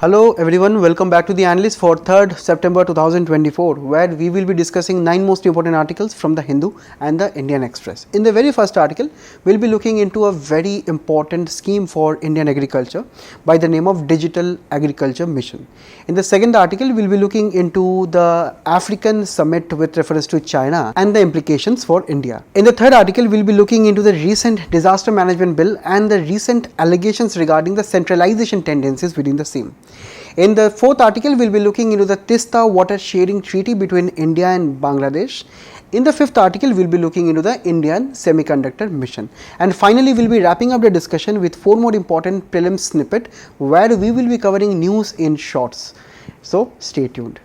Hello everyone, welcome back to the Analyst for 3rd September 2024, where we will be discussing 9 most important articles from the Hindu and the Indian Express. In the very first article, we will be looking into a very important scheme for Indian agriculture by the name of Digital Agriculture Mission. In the second article, we will be looking into the African Summit with reference to China and the implications for India. In the third article, we will be looking into the recent disaster management bill and the recent allegations regarding the centralization tendencies within the same. In the fourth article, we will be looking into the Tista water sharing treaty between India and Bangladesh. In the fifth article, we will be looking into the Indian semiconductor mission. And finally, we will be wrapping up the discussion with 4 more important prelim snippet where we will be covering news in shorts. So, stay tuned.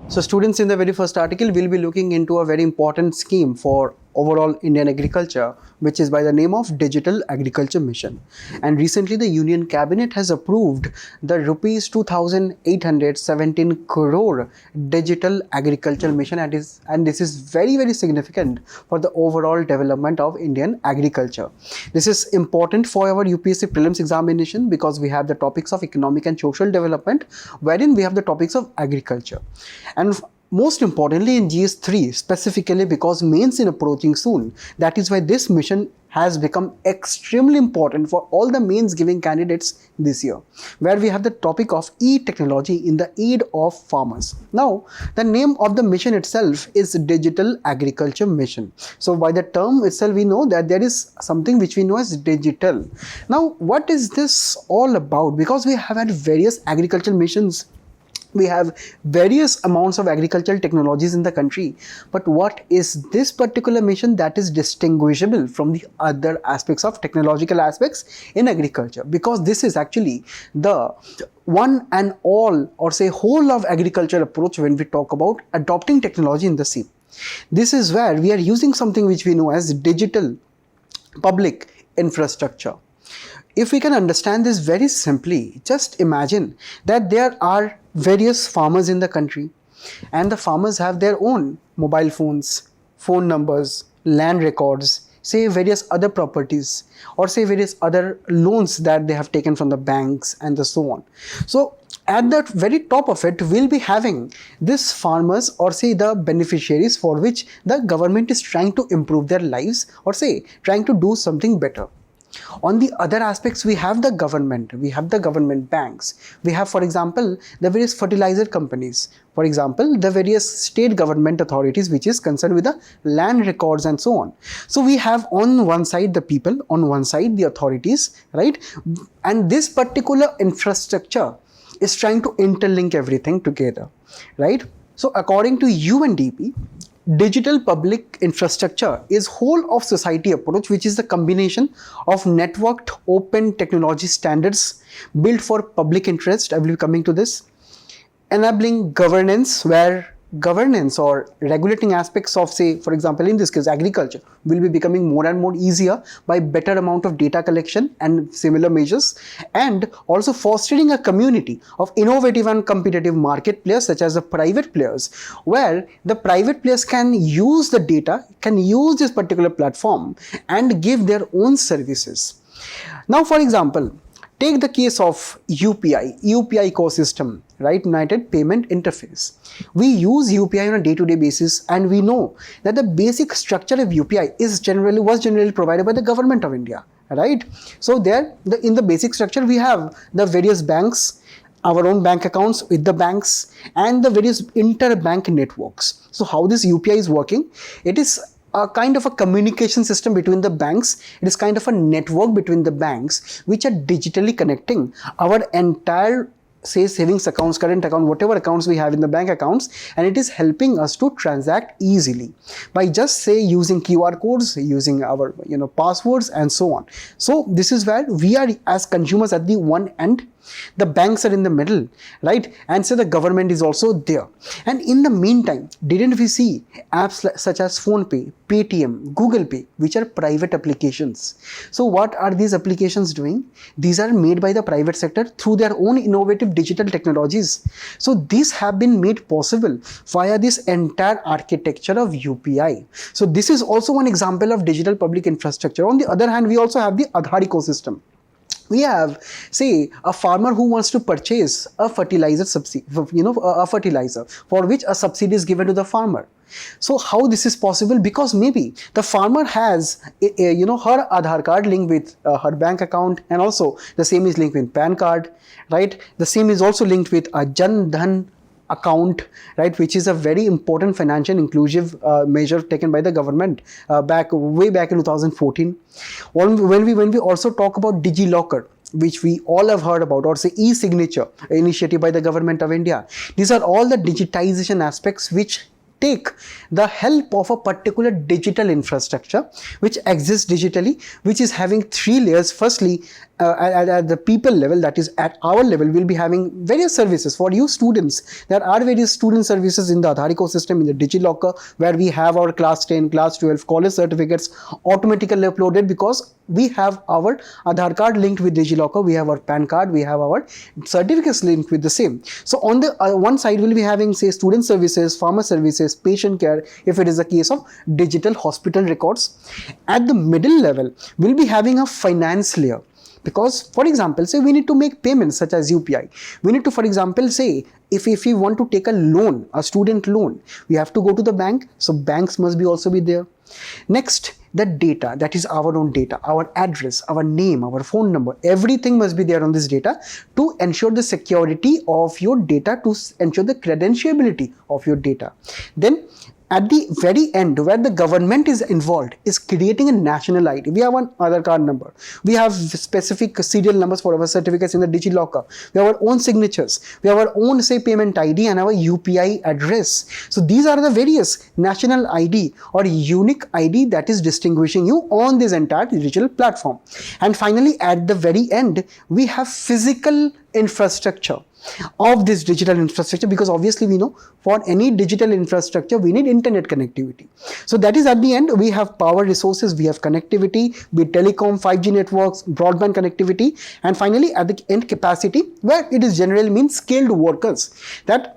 So, students, in the very first article, we will be looking into a very important scheme for overall Indian agriculture, which is by the name of Digital Agriculture Mission. And recently the Union Cabinet has approved the rupees 2,817 crore Digital Agriculture Mission, and this is very significant for the overall development of Indian agriculture. This is important for our UPSC prelims examination because we have the topics of economic and social development, wherein we have the topics of agriculture. And most importantly in GS3 specifically because mains is approaching soon. That is why this mission has become extremely important for all the mains giving candidates this year, where we have the topic of e-technology in the aid of farmers. Now, the name of the mission itself is Digital Agriculture Mission. So by the term itself, we know that there is something which we know as digital. Now, what is this all about? Because we have had various agricultural missions, we have various amounts of agricultural technologies in the country, but what is this particular mission that is distinguishable from the other aspects of technological aspects in agriculture? Because this is actually the one and all, or say whole of agriculture approach when we talk about adopting technology in the sea. This is where we are using something which we know as digital public infrastructure. If we can understand this very simply, just imagine that there are various farmers in the country and the farmers have their own mobile phones, phone numbers, land records, say various other properties, or say various other loans that they have taken from the banks and so on. So at the very top of it, we'll be having these farmers, or say the beneficiaries for which the government is trying to improve their lives, or say trying to do something better. On the other aspects, we have the government, we have the government banks, we have, for example, the various fertilizer companies, for example, the various state government authorities which is concerned with the land records and so on. So we have on one side the people, on one side the authorities, right? And this particular infrastructure is trying to interlink everything together, right? So according to UNDP, digital public infrastructure is whole of society approach, which is the combination of networked open technology standards built for public interest. I will be coming to this. Enabling governance, where governance or regulating aspects of, say, for example, in this case agriculture, will be becoming more and more easier by better amount of data collection and similar measures, and also fostering a community of innovative and competitive market players such as the private players, where the private players can use the data, can use this particular platform and give their own services. Now, for example, take the case of UPI ecosystem, right? United Payment Interface. We use UPI on a day-to-day basis, and we know that the basic structure of UPI was generally provided by the government of India, right? So there, in the basic structure, we have the various banks, our own bank accounts with the banks, and the various interbank networks. So how this UPI is working? It is a kind of a communication system between the banks. It is kind of a network between the banks which are digitally connecting our entire, say, savings accounts, current account, whatever accounts we have in the bank accounts, and it is helping us to transact easily by just, say, using QR codes, using our passwords and so on. So this is where we are as consumers at the one end, the banks are in the middle, right? And so the government is also there. And in the meantime, didn't we see apps such as PhonePe, Paytm, Google Pay, which are private applications? So what are these applications doing? These are made by the private sector through their own innovative digital technologies. So these have been made possible via this entire architecture of UPI. So this is also one example of digital public infrastructure. On the other hand, we also have the Aadhaar ecosystem. We have, say, a farmer who wants to purchase a fertilizer subsidy, a fertilizer for which a subsidy is given to the farmer. So how this is possible? Because maybe the farmer has her Aadhaar card linked with her bank account, and also the same is linked with PAN card, right? The same is also linked with a Jan Dhan account, right, which is a very important financial inclusive measure taken by the government way back in 2014. When we also talk about DigiLocker, which we all have heard about, or say e-signature initiative by the government of India, these are all the digitization aspects which take the help of a particular digital infrastructure which exists digitally, which is having three layers. Firstly, at the people level, that is at our level, we'll be having various services for you students. There are various student services in the Aadhaar ecosystem, in the DigiLocker, where we have our class 10, class 12 college certificates automatically uploaded, because we have our Aadhaar card linked with DigiLocker, we have our PAN card, we have our certificates linked with the same. So on the one side, we'll be having, say, student services, farmer services, patient care, if it is a case of digital hospital records. At the middle level, we'll be having a finance layer. Because, for example, say we need to make payments such as UPI. We need to, for example, say if we want to take a loan, a student loan, we have to go to the bank. So banks must also be there. Next, the data, that is our own data, our address, our name, our phone number, everything must be there on this data to ensure the security of your data, to ensure the credentiality of your data. Then at the very end, where the government is involved, is creating a national ID. We have one Aadhaar card number. We have specific serial numbers for our certificates in the DigiLocker. We have our own signatures. We have our own, say, payment ID and our UPI address. So these are the various national ID or unique ID that is distinguishing you on this entire digital platform. And finally, at the very end, we have physical infrastructure of this digital infrastructure, because obviously we know for any digital infrastructure we need internet connectivity. So that is at the end, we have power resources, we have connectivity, be it telecom, 5G networks, broadband connectivity, and finally at the end, capacity, where it is generally means skilled workers, that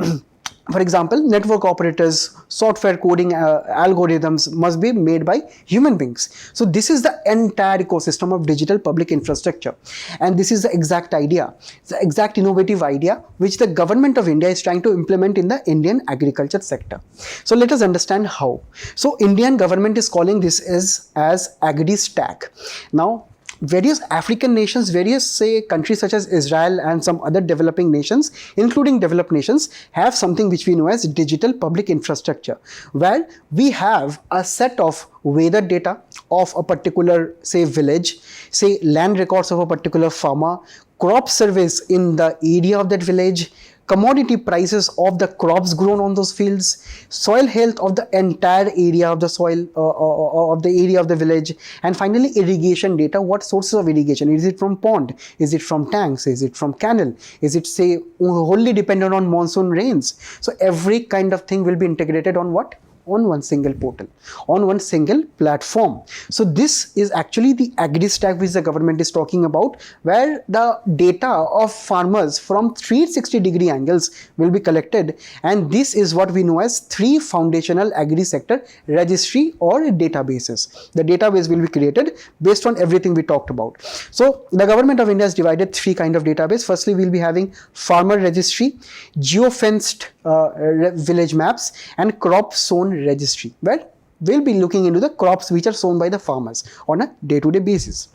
for example, network operators, software coding algorithms must be made by human beings. So this is the entire ecosystem of digital public infrastructure. And this is the exact idea, the exact innovative idea which the government of India is trying to implement in the Indian agriculture sector. So let us understand how. So Indian government is calling this as Agri-Stack. Now, various African nations, various, say, countries such as Israel and some other developing nations, including developed nations, have something which we know as digital public infrastructure, where we have a set of weather data of a particular, say, village, say, land records of a particular farmer, crop surveys in the area of that village, commodity prices of the crops grown on those fields, soil health of the entire area of the soil, of the area of the village, and finally irrigation data. What sources of irrigation? Is it from pond? Is it from tanks? Is it from canal? Is it, say, wholly dependent on monsoon rains? So every kind of thing will be integrated on what? On one single portal, on one single platform. So this is actually the Agri-Stack which the government is talking about, where the data of farmers from 360-degree angles will be collected, and this is what we know as 3 foundational agri-sector registry or databases. The database will be created based on everything we talked about. So the government of India has divided 3 kind of database. Firstly, we will be having farmer registry, geofenced village maps, and crop sown registry, where we'll be looking into the crops which are sown by the farmers on a day-to-day basis.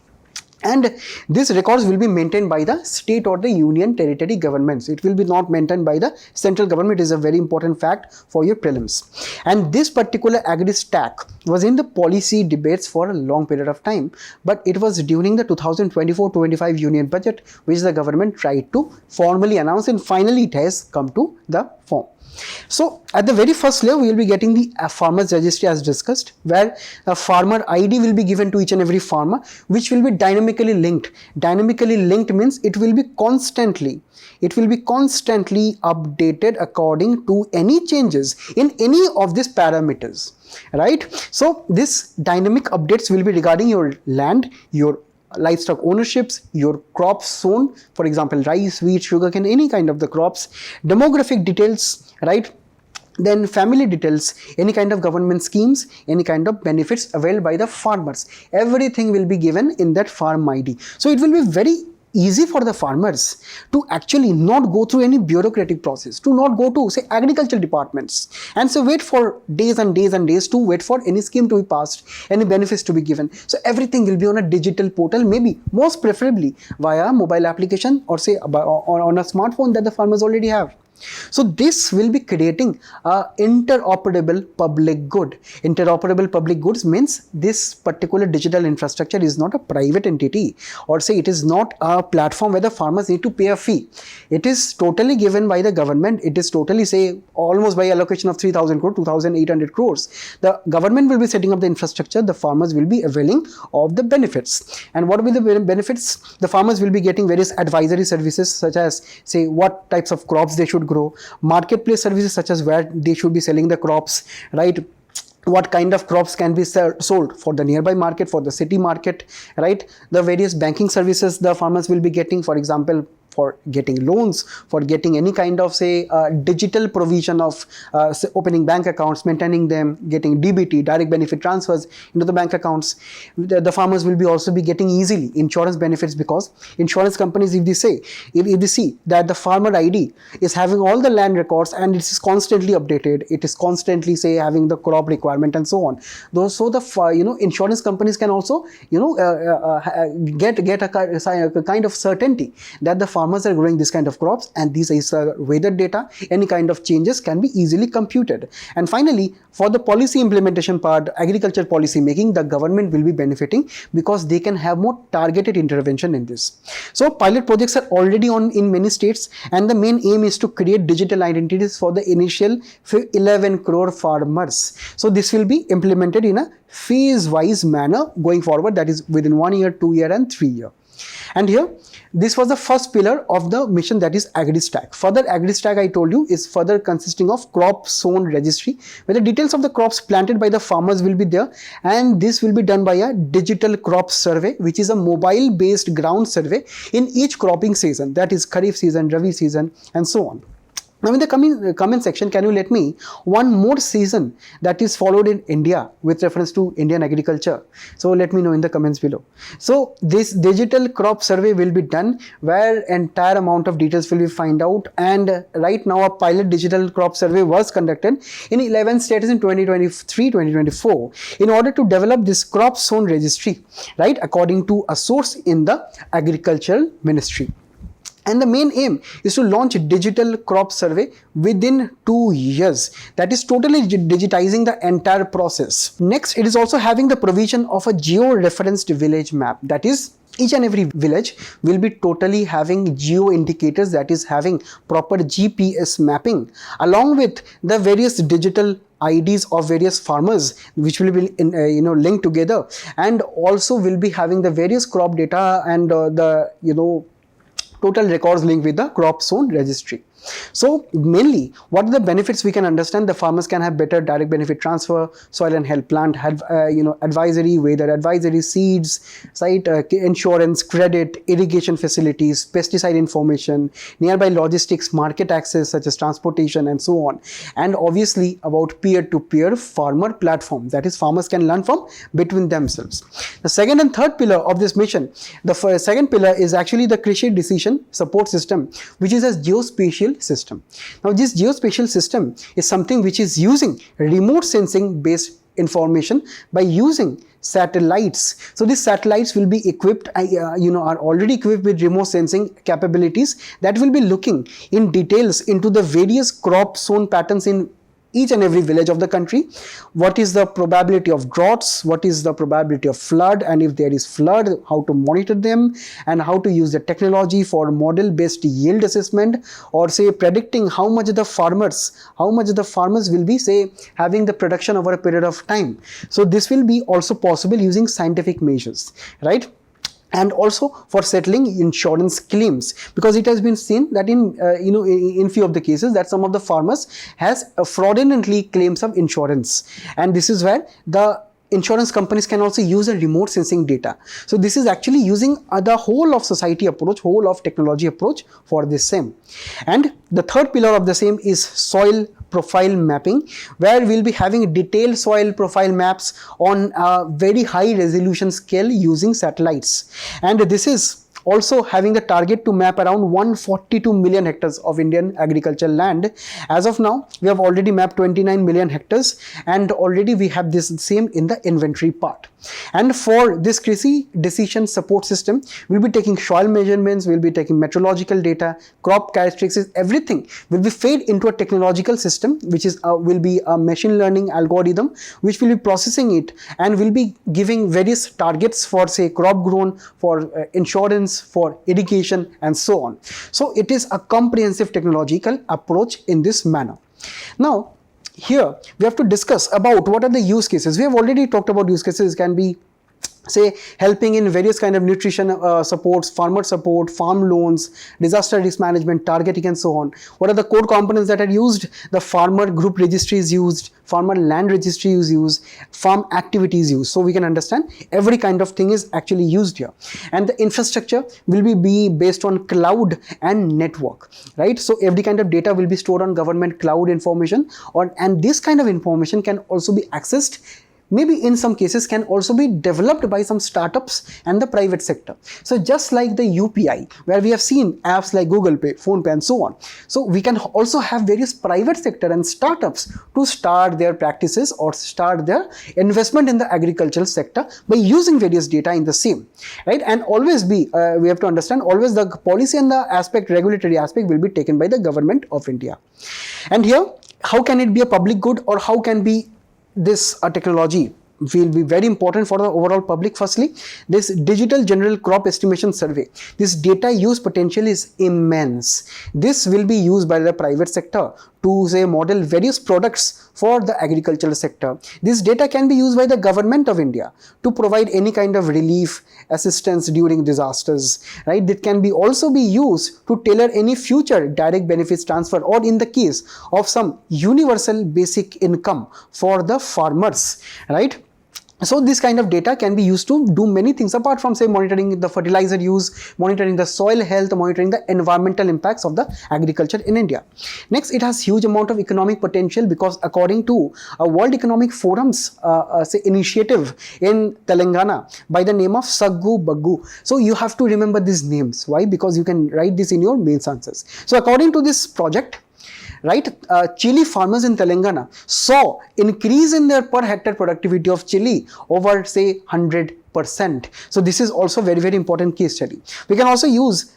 And these records will be maintained by the state or the union territory governments. It will be not maintained by the central government. It is a very important fact for your prelims. And this particular Agri-Stack was in the policy debates for a long period of time, but it was during the 2024-25 union budget which the government tried to formally announce, and finally it has come to the form. So at the very first layer, we will be getting the farmers registry as discussed, where a farmer ID will be given to each and every farmer, which will be dynamically linked. Dynamically linked means it will be constantly updated according to any changes in any of these parameters, right? So this dynamic updates will be regarding your land, your livestock ownerships, your crops sown, for example, rice, wheat, sugarcane, any kind of the crops, demographic details, right? Then family details, any kind of government schemes, any kind of benefits availed by the farmers. Everything will be given in that farm ID. So it will be very easy for the farmers to actually not go through any bureaucratic process, to not go to say agricultural departments and so wait for days and days and days to wait for any scheme to be passed, any benefits to be given. So everything will be on a digital portal, maybe most preferably via mobile application or say on a smartphone that the farmers already have. So this will be creating a interoperable public good. Interoperable public goods means this particular digital infrastructure is not a private entity, or say it is not a platform where the farmers need to pay a fee. It is totally given by the government. It is totally say almost by allocation of 3,000 crore, 2,800 crores. The government will be setting up the infrastructure. The farmers will be availing of the benefits. And what will be the benefits? The farmers will be getting various advisory services such as say what types of crops they should grow, marketplace services such as where they should be selling the crops, right? What kind of crops can be sold for the nearby market, for the city market, right? The various banking services the farmers will be getting, for example, for getting loans, for getting any kind of say digital provision of opening bank accounts, maintaining them, getting DBT, direct benefit transfers into the bank accounts. The farmers will be also be getting easily insurance benefits, because insurance companies, if they see that the farmer ID is having all the land records and it is constantly updated, it is constantly say having the crop requirement and so on. So the insurance companies can also get a kind of certainty that the farmers are growing this kind of crops, and these is weather data, any kind of changes can be easily computed. And finally, for the policy implementation part, agriculture policy making, the government will be benefiting because they can have more targeted intervention in this. So pilot projects are already on in many states, and the main aim is to create digital identities for the initial 11 crore farmers. So this will be implemented in a phase-wise manner going forward, that is within 1 year, 2 year and 3 year. And here, this was the first pillar of the mission, that is AgriStack. Further, AgriStack, I told you, is further consisting of crop zone registry, where the details of the crops planted by the farmers will be there, and this will be done by a digital crop survey, which is a mobile based ground survey in each cropping season, that is Kharif season, Ravi season and so on. Now in the comment section, can you let me one more season that is followed in India with reference to Indian agriculture? So let me know in the comments below. So this digital crop survey will be done where entire amount of details will be find out, and right now a pilot digital crop survey was conducted in 11 states in 2023-2024 in order to develop this crop zone registry, right, according to a source in the agricultural ministry. And the main aim is to launch a digital crop survey within 2 years. That is totally digitizing the entire process. Next, it is also having the provision of a geo-referenced village map. That is, each and every village will be totally having geo indicators, that is having proper GPS mapping, along with the various digital IDs of various farmers which will be linked together, and also will be having the various crop data and total records linked with the crop zone registry. So mainly, what are the benefits we can understand? The farmers can have better direct benefit transfer, soil and health plant, advisory, weather advisory, seeds, site insurance, credit, irrigation facilities, pesticide information, nearby logistics, market access such as transportation and so on. And obviously about peer-to-peer farmer platform, that is farmers can learn from between themselves. The second and third pillar of this mission, the second pillar is actually the Krishi decision support system, which is a geospatial system. Now this geospatial system is something which is using remote sensing based information by using satellites. So these satellites will be equipped, are already equipped with remote sensing capabilities that will be looking in details into the various crop zone patterns in each and every village of the country. What is the probability of droughts, what is the probability of flood, and if there is flood, how to monitor them, and how to use the technology for model based yield assessment, or say predicting how much the farmers will be say having the production over a period of time. So this will be also possible using scientific measures, right? And also for settling insurance claims, because it has been seen that in few of the cases that some of the farmers has fraudulently claimed some insurance, and this is where the insurance companies can also use a remote sensing data. So this is actually using the whole of society approach, whole of technology approach for this same. And the third pillar of the same is soil profile mapping, where we'll be having detailed soil profile maps on a very high resolution scale using satellites. And this is also having the target to map around 142 million hectares of Indian agricultural land. As of now, we have already mapped 29 million hectares, and already we have this same in the inventory part. And for this Krishi decision support system, we'll be taking soil measurements, we'll be taking meteorological data, crop characteristics, everything will be fed into a technological system, which is will be a machine learning algorithm, which will be processing it and will be giving various targets for, say, crop grown, for insurance, for irrigation, and so on. So it is a comprehensive technological approach in this manner. Now, here we have to discuss about what are the use cases. We have already talked about use cases. Can be, say, helping in various kind of nutrition supports, farmer support, farm loans, disaster risk management, targeting, and so on. What are the core components that are used? The farmer group registry is used, farmer land registry is used, farm activities used. So we can understand every kind of thing is actually used here. And the infrastructure will be based on cloud and network, right? So every kind of data will be stored on government cloud information, and this kind of information can also be accessed, maybe in some cases can also be developed by some startups and the private sector. So just like the UPI, where we have seen apps like Google Pay, Phone Pay, and so on. So we can also have various private sector and startups to start their practices or start their investment in the agricultural sector by using various data in the same, right? And always be, we have to understand, always the policy and the aspect, regulatory aspect will be taken by the government of India. And here, how can it be a public good, or how can be this technology will be very important for the overall public? Firstly, this digital general crop estimation survey, this data use potential is immense. This will be used by the private sector to, say, model various products for the agricultural sector. This data can be used by the government of India to provide any kind of relief assistance during disasters, right? That can be also be used to tailor any future direct benefits transfer, or in the case of some universal basic income for the farmers, right? So this kind of data can be used to do many things apart from, say, monitoring the fertilizer use, monitoring the soil health, monitoring the environmental impacts of the agriculture in India. Next, it has huge amount of economic potential, because according to a World Economic Forum's say initiative in Telangana by the name of Saggu Baggu. So you have to remember these names. Why? Because you can write this in your mains answers. So according to this project, right, chili farmers in Telangana saw increase in their per hectare productivity of chili over, say, 100%. So this is also very, very important case study. We can also use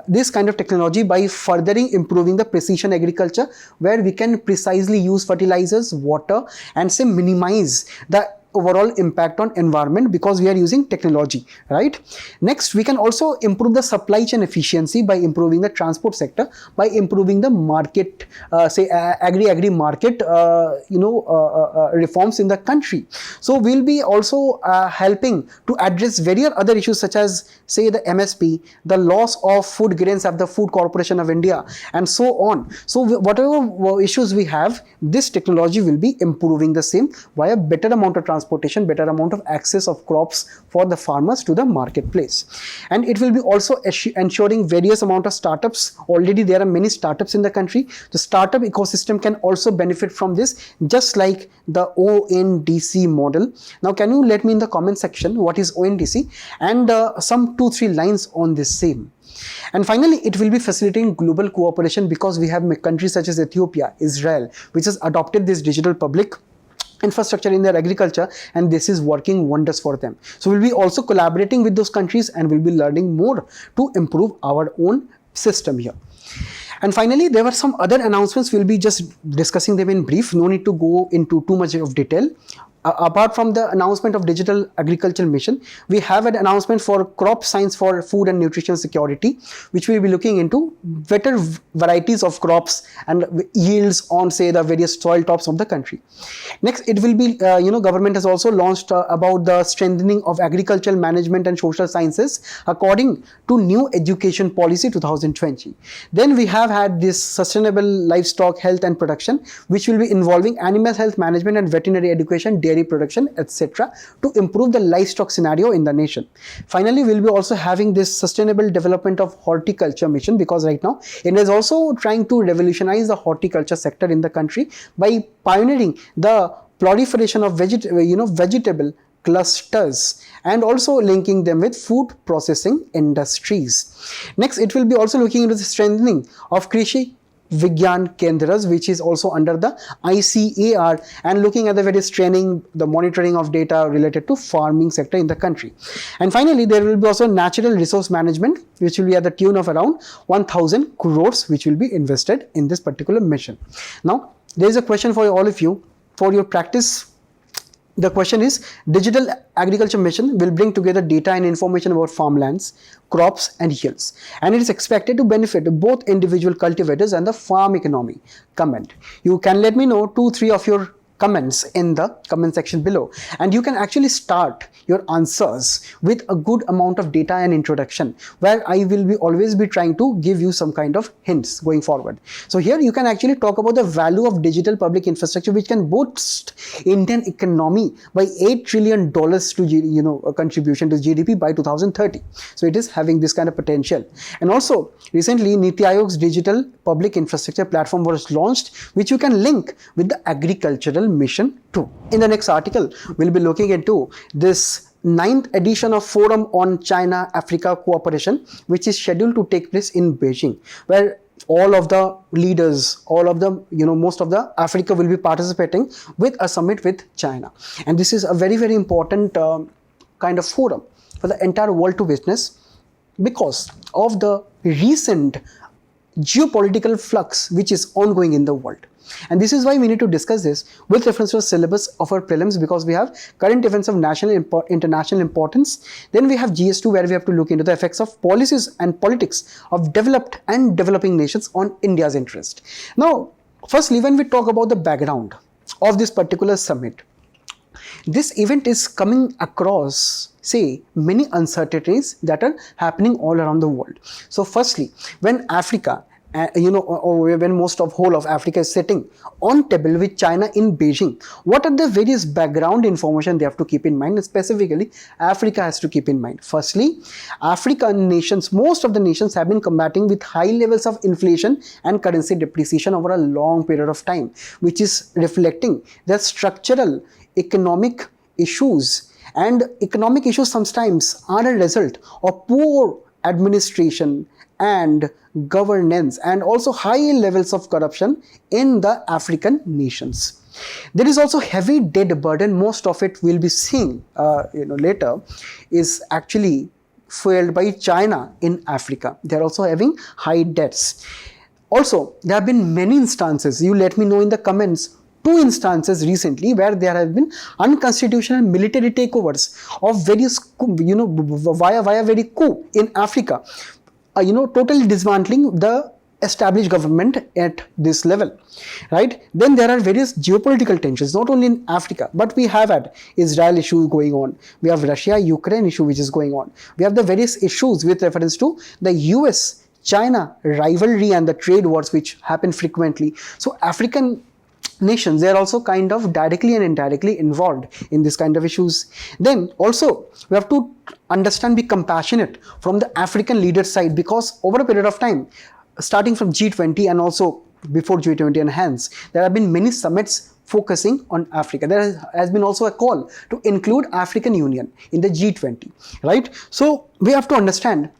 this kind of technology by furthering improving the precision agriculture, where we can precisely use fertilizers, water, and, say, minimize the overall impact on environment, because we are using technology, right? Next, we can also improve the supply chain efficiency by improving the transport sector, by improving the market, say agri market, reforms in the country. So we'll be also helping to address various other issues, such as, say, the MSP, the loss of food grains of the Food Corporation of India, and so on. So whatever issues we have, this technology will be improving the same via better amount of transportation, better amount of access of crops for the farmers to the marketplace. And it will be also ensuring various amount of startups. Already there are many startups in the country. The startup ecosystem can also benefit from this, just like the ONDC model. Now, can you let me in the comment section what is ONDC, and some 2-3 lines on this same. And finally, it will be facilitating global cooperation, because we have countries such as Ethiopia, Israel, which has adopted this digital public infrastructure in their agriculture, and this is working wonders for them. So we'll be also collaborating with those countries, and we'll be learning more to improve our own system here. And finally, there were some other announcements. We'll be just discussing them in brief. No need to go into too much of detail. Apart from the announcement of digital agriculture mission, we have an announcement for crop science for food and nutrition security, which we will be looking into better varieties of crops and yields on, say, the various soil tops of the country. Next, it will be, government has also launched about the strengthening of agricultural management and social sciences according to new education policy 2020. Then we have had this sustainable livestock health and production, which will be involving animal health management and veterinary education, dairy production, etc., to improve the livestock scenario in the nation. Finally, we'll be also having this sustainable development of horticulture mission, because right now India is also trying to revolutionize the horticulture sector in the country by pioneering the proliferation of vegetable clusters and also linking them with food processing industries. Next, it will be also looking into the strengthening of Krishi Vigyan Kendras, which is also under the ICAR, and looking at the various training, the monitoring of data related to farming sector in the country. And finally, there will be also natural resource management, which will be at the tune of around 1000 crores, which will be invested in this particular mission. Now, there is a question for all of you for your practice. The question is, digital agriculture mission will bring together data and information about farmlands, crops and yields, and it is expected to benefit both individual cultivators and the farm economy. Comment. You can let me know 2-3 of your comments in the comment section below, and you can actually start your answers with a good amount of data and introduction, where I will be always be trying to give you some kind of hints going forward. So here you can actually talk about the value of digital public infrastructure, which can boost Indian economy by $8 trillion to a contribution to GDP by 2030. So it is having this kind of potential. And also recently Niti Aayog's digital public infrastructure platform was launched, which you can link with the agricultural mission too. In the next article, we'll be looking into this 9th edition of Forum on China-Africa Cooperation, which is scheduled to take place in Beijing, where all of the leaders, all of the, most of the Africa will be participating with a summit with China. And this is a very, very important kind of forum for the entire world to witness, because of the recent geopolitical flux which is ongoing in the world. And this is why we need to discuss this with reference to the syllabus of our prelims, because we have current events of national international importance. Then we have GS2, where we have to look into the effects of policies and politics of developed and developing nations on India's interest. Now, firstly, when we talk about the background of this particular summit, this event is coming across, say, many uncertainties that are happening all around the world. So firstly, when Africa, when most of whole of Africa is sitting on table with China in Beijing, what are the various background information they have to keep in mind, and specifically Africa has to keep in mind? Firstly, African nations, most of the nations have been combating with high levels of inflation and currency depreciation over a long period of time, which is reflecting their structural economic issues. And economic issues sometimes are a result of poor administration and governance, and also high levels of corruption in the African nations. There is also heavy debt burden. Most of it we'll be seeing later is actually fueled by China in Africa. They're also having high debts. Also, there have been many instances, you let me know in the comments, 2 instances recently where there have been unconstitutional military takeovers of various, via very coup in Africa, totally dismantling the established government at this level, right? Then there are various geopolitical tensions, not only in Africa, but we have had Israel issue going on. We have Russia-Ukraine issue which is going on. We have the various issues with reference to the US-China rivalry and the trade wars which happen frequently. So African nations, they are also kind of directly and indirectly involved in this kind of issues. Then also we have to understand, be compassionate from the African leader side, because over a period of time, starting from G20 and also before G20 and hence, there have been many summits focusing on Africa. There has been also a call to include African Union in the G20, right? So we have to understand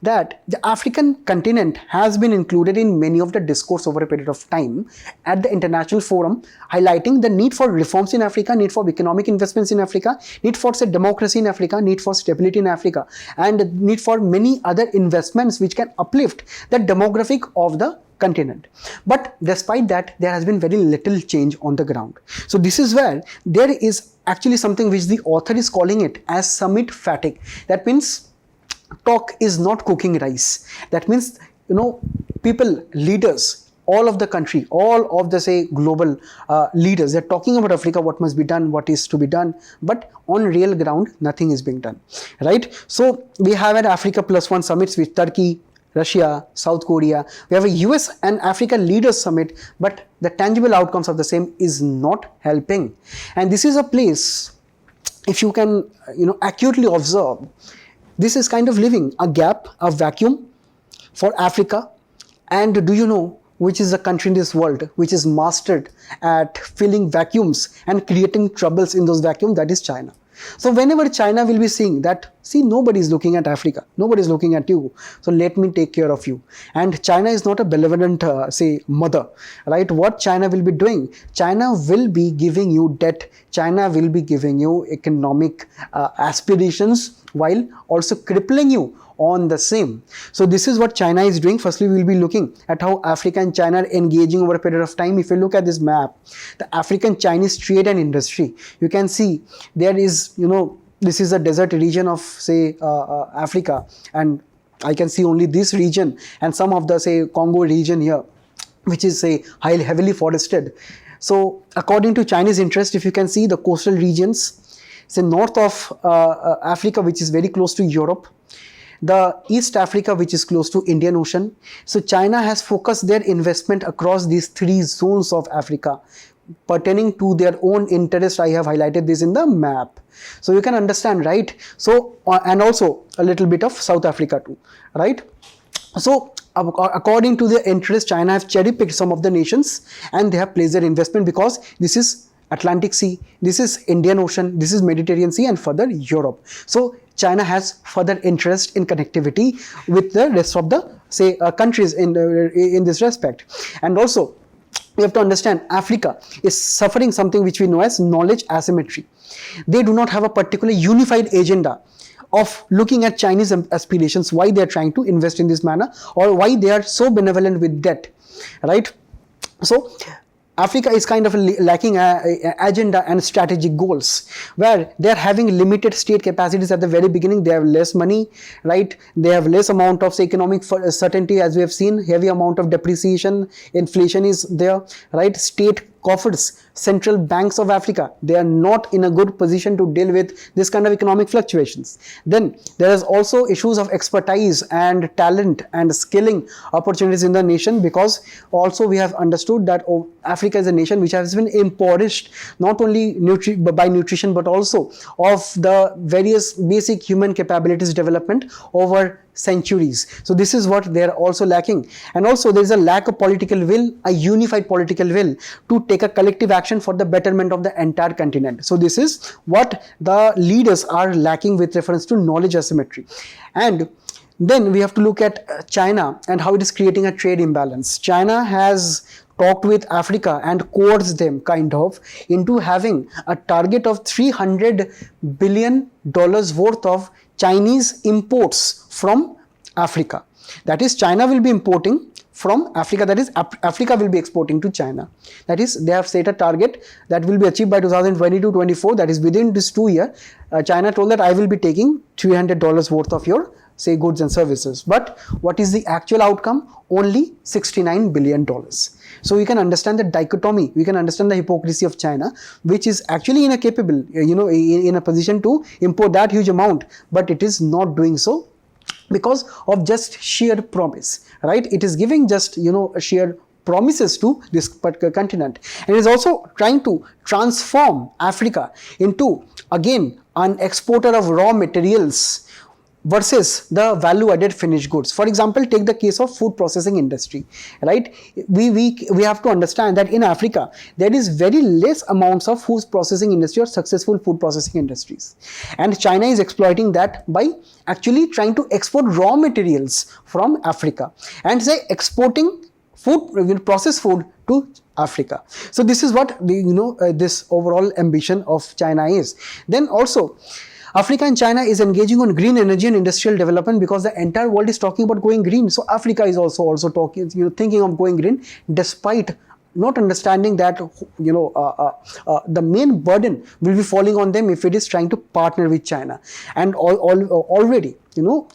that the African continent has been included in many of the discourse over a period of time at the international forum, highlighting the need for reforms in Africa, need for economic investments in Africa, need for democracy in Africa, need for stability in Africa, and need for many other investments which can uplift the demographic of the continent. But despite that, there has been very little change on the ground. So this is where there is actually something which the author is calling it as summit fatigue. That means talk is not cooking rice. That means, people, leaders, all of the country, all of the, say, global leaders, they're talking about Africa, what must be done, what is to be done, but on real ground, nothing is being done, right? So we have had Africa +1 summits with Turkey, Russia, South Korea. We have a US and Africa Leaders Summit, but the tangible outcomes of the same is not helping. And this is a place, if you can, accurately observe, this is kind of leaving a gap, a vacuum for Africa. And do you know which is the country in this world which is mastered at filling vacuums and creating troubles in those vacuums? That is China. So whenever China will be seeing that, see, nobody is looking at Africa, nobody is looking at you, so let me take care of you. And China is not a benevolent say mother, right? What China will be doing, China will be giving you debt, China will be giving you economic aspirations while also crippling you on the same. So this is what China is doing. Firstly, we will be looking at how Africa and China are engaging over a period of time. If you look at this map, the African Chinese trade and industry, you can see there is, this is a desert region of say Africa, and I can see only this region and some of the say Congo region here, which is say heavily forested. So according to Chinese interest, if you can see the coastal regions, say north of Africa, which is very close to Europe, the East Africa, which is close to Indian Ocean. So China has focused their investment across these three zones of Africa pertaining to their own interest. I have highlighted this in the map, so you can understand, right? So and also a little bit of South Africa too, right? So according to their interest, China have cherry picked some of the nations and they have placed their investment, because this is Atlantic Sea, this is Indian Ocean, this is Mediterranean Sea, and further Europe. So China has further interest in connectivity with the rest of the say countries in this respect. And also we have to understand Africa is suffering something which we know as knowledge asymmetry. They do not have a particular unified agenda of looking at Chinese aspirations, why they are trying to invest in this manner, or why they are so benevolent with debt, right? So Africa is kind of lacking agenda and strategic goals, where they are having limited state capacities at the very beginning. They have less money, right? They have less amount of economic certainty, as we have seen, heavy amount of depreciation, inflation is there, right? State coffers, central banks of Africa, they are not in a good position to deal with this kind of economic fluctuations. Then there is also issues of expertise and talent and skilling opportunities in the nation, because also we have understood that Africa is a nation which has been impoverished not only by nutrition but also of the various basic human capabilities development over centuries. So this is what they are also lacking. And also there is a lack of political will, a unified political will to take a collective action for the betterment of the entire continent. So this is what the leaders are lacking with reference to knowledge asymmetry. And then we have to look at China and how it is creating a trade imbalance. China has talked with Africa and coerced them kind of into having a target of $300 billion worth of Chinese imports from Africa. That is, China will be importing from Africa, that is Africa will be exporting to China. That is, they have set a target that will be achieved by 2022-24, that is within this 2 year. China told that I will be taking $300 worth of your say goods and services. But what is the actual outcome? Only $69 billion. So we can understand the dichotomy, we can understand the hypocrisy of China, which is actually incapable, in a position to import that huge amount, but it is not doing so because of just sheer promise, right? It is giving just, sheer promises to this particular continent, and is also trying to transform Africa into again an exporter of raw materials versus the value added finished goods. For example, take the case of food processing industry, right? We have to understand that in Africa there is very less amounts of food processing industry or successful food processing industries, and China is exploiting that by actually trying to export raw materials from Africa and say exporting food, processed food to Africa. So this is what this overall ambition of China is. Then also Africa and China is engaging on green energy and industrial development, because the entire world is talking about going green. So Africa is also talking, thinking of going green, despite not understanding that the main burden will be falling on them if it is trying to partner with China. And already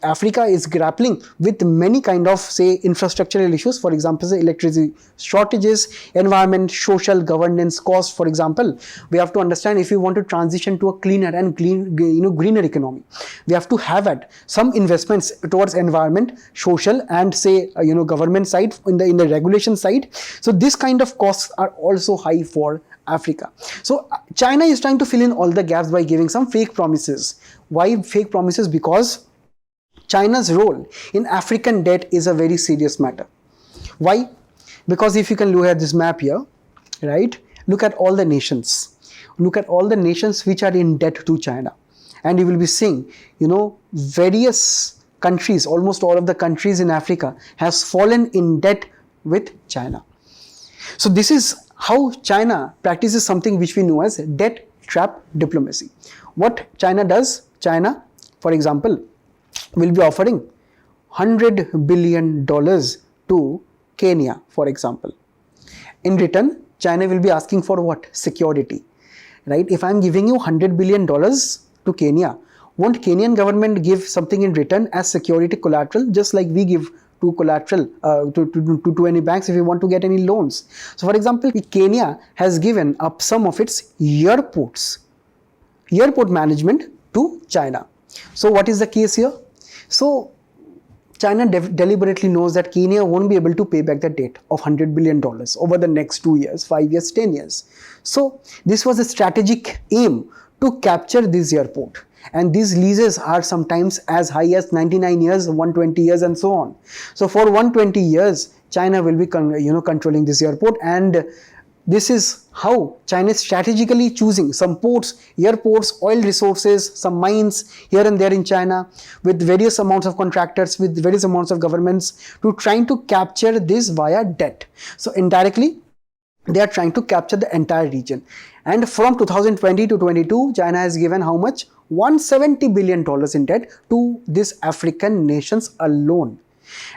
Africa is grappling with many kind of say infrastructural issues. For example, say electricity shortages, environment, social governance cost. For example, we have to understand, if we want to transition to a cleaner and greener economy, we have to have some investments towards environment, social, and say government side, in the regulation side. So this kind of costs are also high for Africa. So China is trying to fill in all the gaps by giving some fake promises. Why fake promises? Because China's role in African debt is a very serious matter. Why? Because if you can look at this map here, right? Look at all the nations. look at all the nations which are in debt to China, and you will be seeing, various countries, almost all of the countries in Africa has fallen in debt with China. So this is how China practices something which we know as debt trap diplomacy. What China does, China, for example, will be offering $100 billion to Kenya, for example. In return, China will be asking for what? Security, right? If I'm giving you $100 billion to Kenya, won't Kenyan government give something in return as security collateral, just like we give to collateral to any banks if we want to get any loans? So for example, Kenya has given up some of its airport management to China. So what is the case here? So China deliberately knows that Kenya won't be able to pay back the debt of $100 billion over the next 2 years, 5 years, 10 years. So this was a strategic aim to capture this airport. And these leases are sometimes as high as 99 years, 120 years and so on. So for 120 years, China will be controlling this airport, and this is how China is strategically choosing some ports, airports, oil resources, some mines here and there in China, with various amounts of contractors, with various amounts of governments, to trying to capture this via debt. So indirectly, they are trying to capture the entire region. And from 2020 to 22, China has given how much? $170 billion in debt to these African nations alone,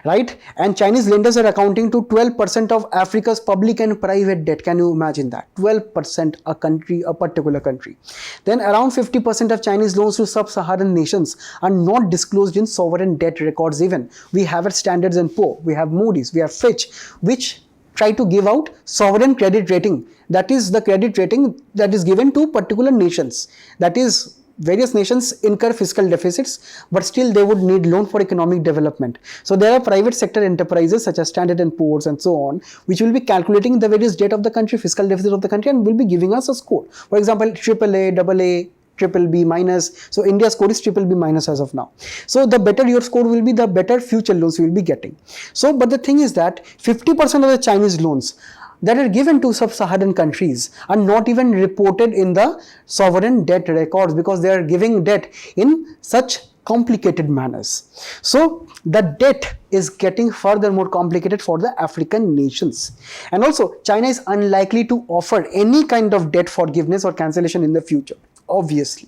right? And Chinese lenders are accounting to 12% of Africa's public and private debt. Can you imagine that? 12% a particular country. Then around 50% of Chinese loans to sub-Saharan nations are not disclosed in sovereign debt records even. We have at Standard & Poor's, we have Moody's, we have Fitch, which try to give out sovereign credit rating. That is the credit rating that is given to particular nations. That is, various nations incur fiscal deficits, but still they would need loan for economic development. So there are private sector enterprises such as Standard & Poor's and so on, which will be calculating the various debt of the country, fiscal deficit of the country, and will be giving us a score. For example, AAA, AA, triple B minus. So India's score is triple B minus as of now. So the better your score will be, the better future loans you will be getting. So, but the thing is that 50% of the Chinese loans that are given to sub-Saharan countries are not even reported in the sovereign debt records, because they are giving debt in such complicated manners. So the debt is getting further more complicated for the African nations. And also, China is unlikely to offer any kind of debt forgiveness or cancellation in the future, obviously.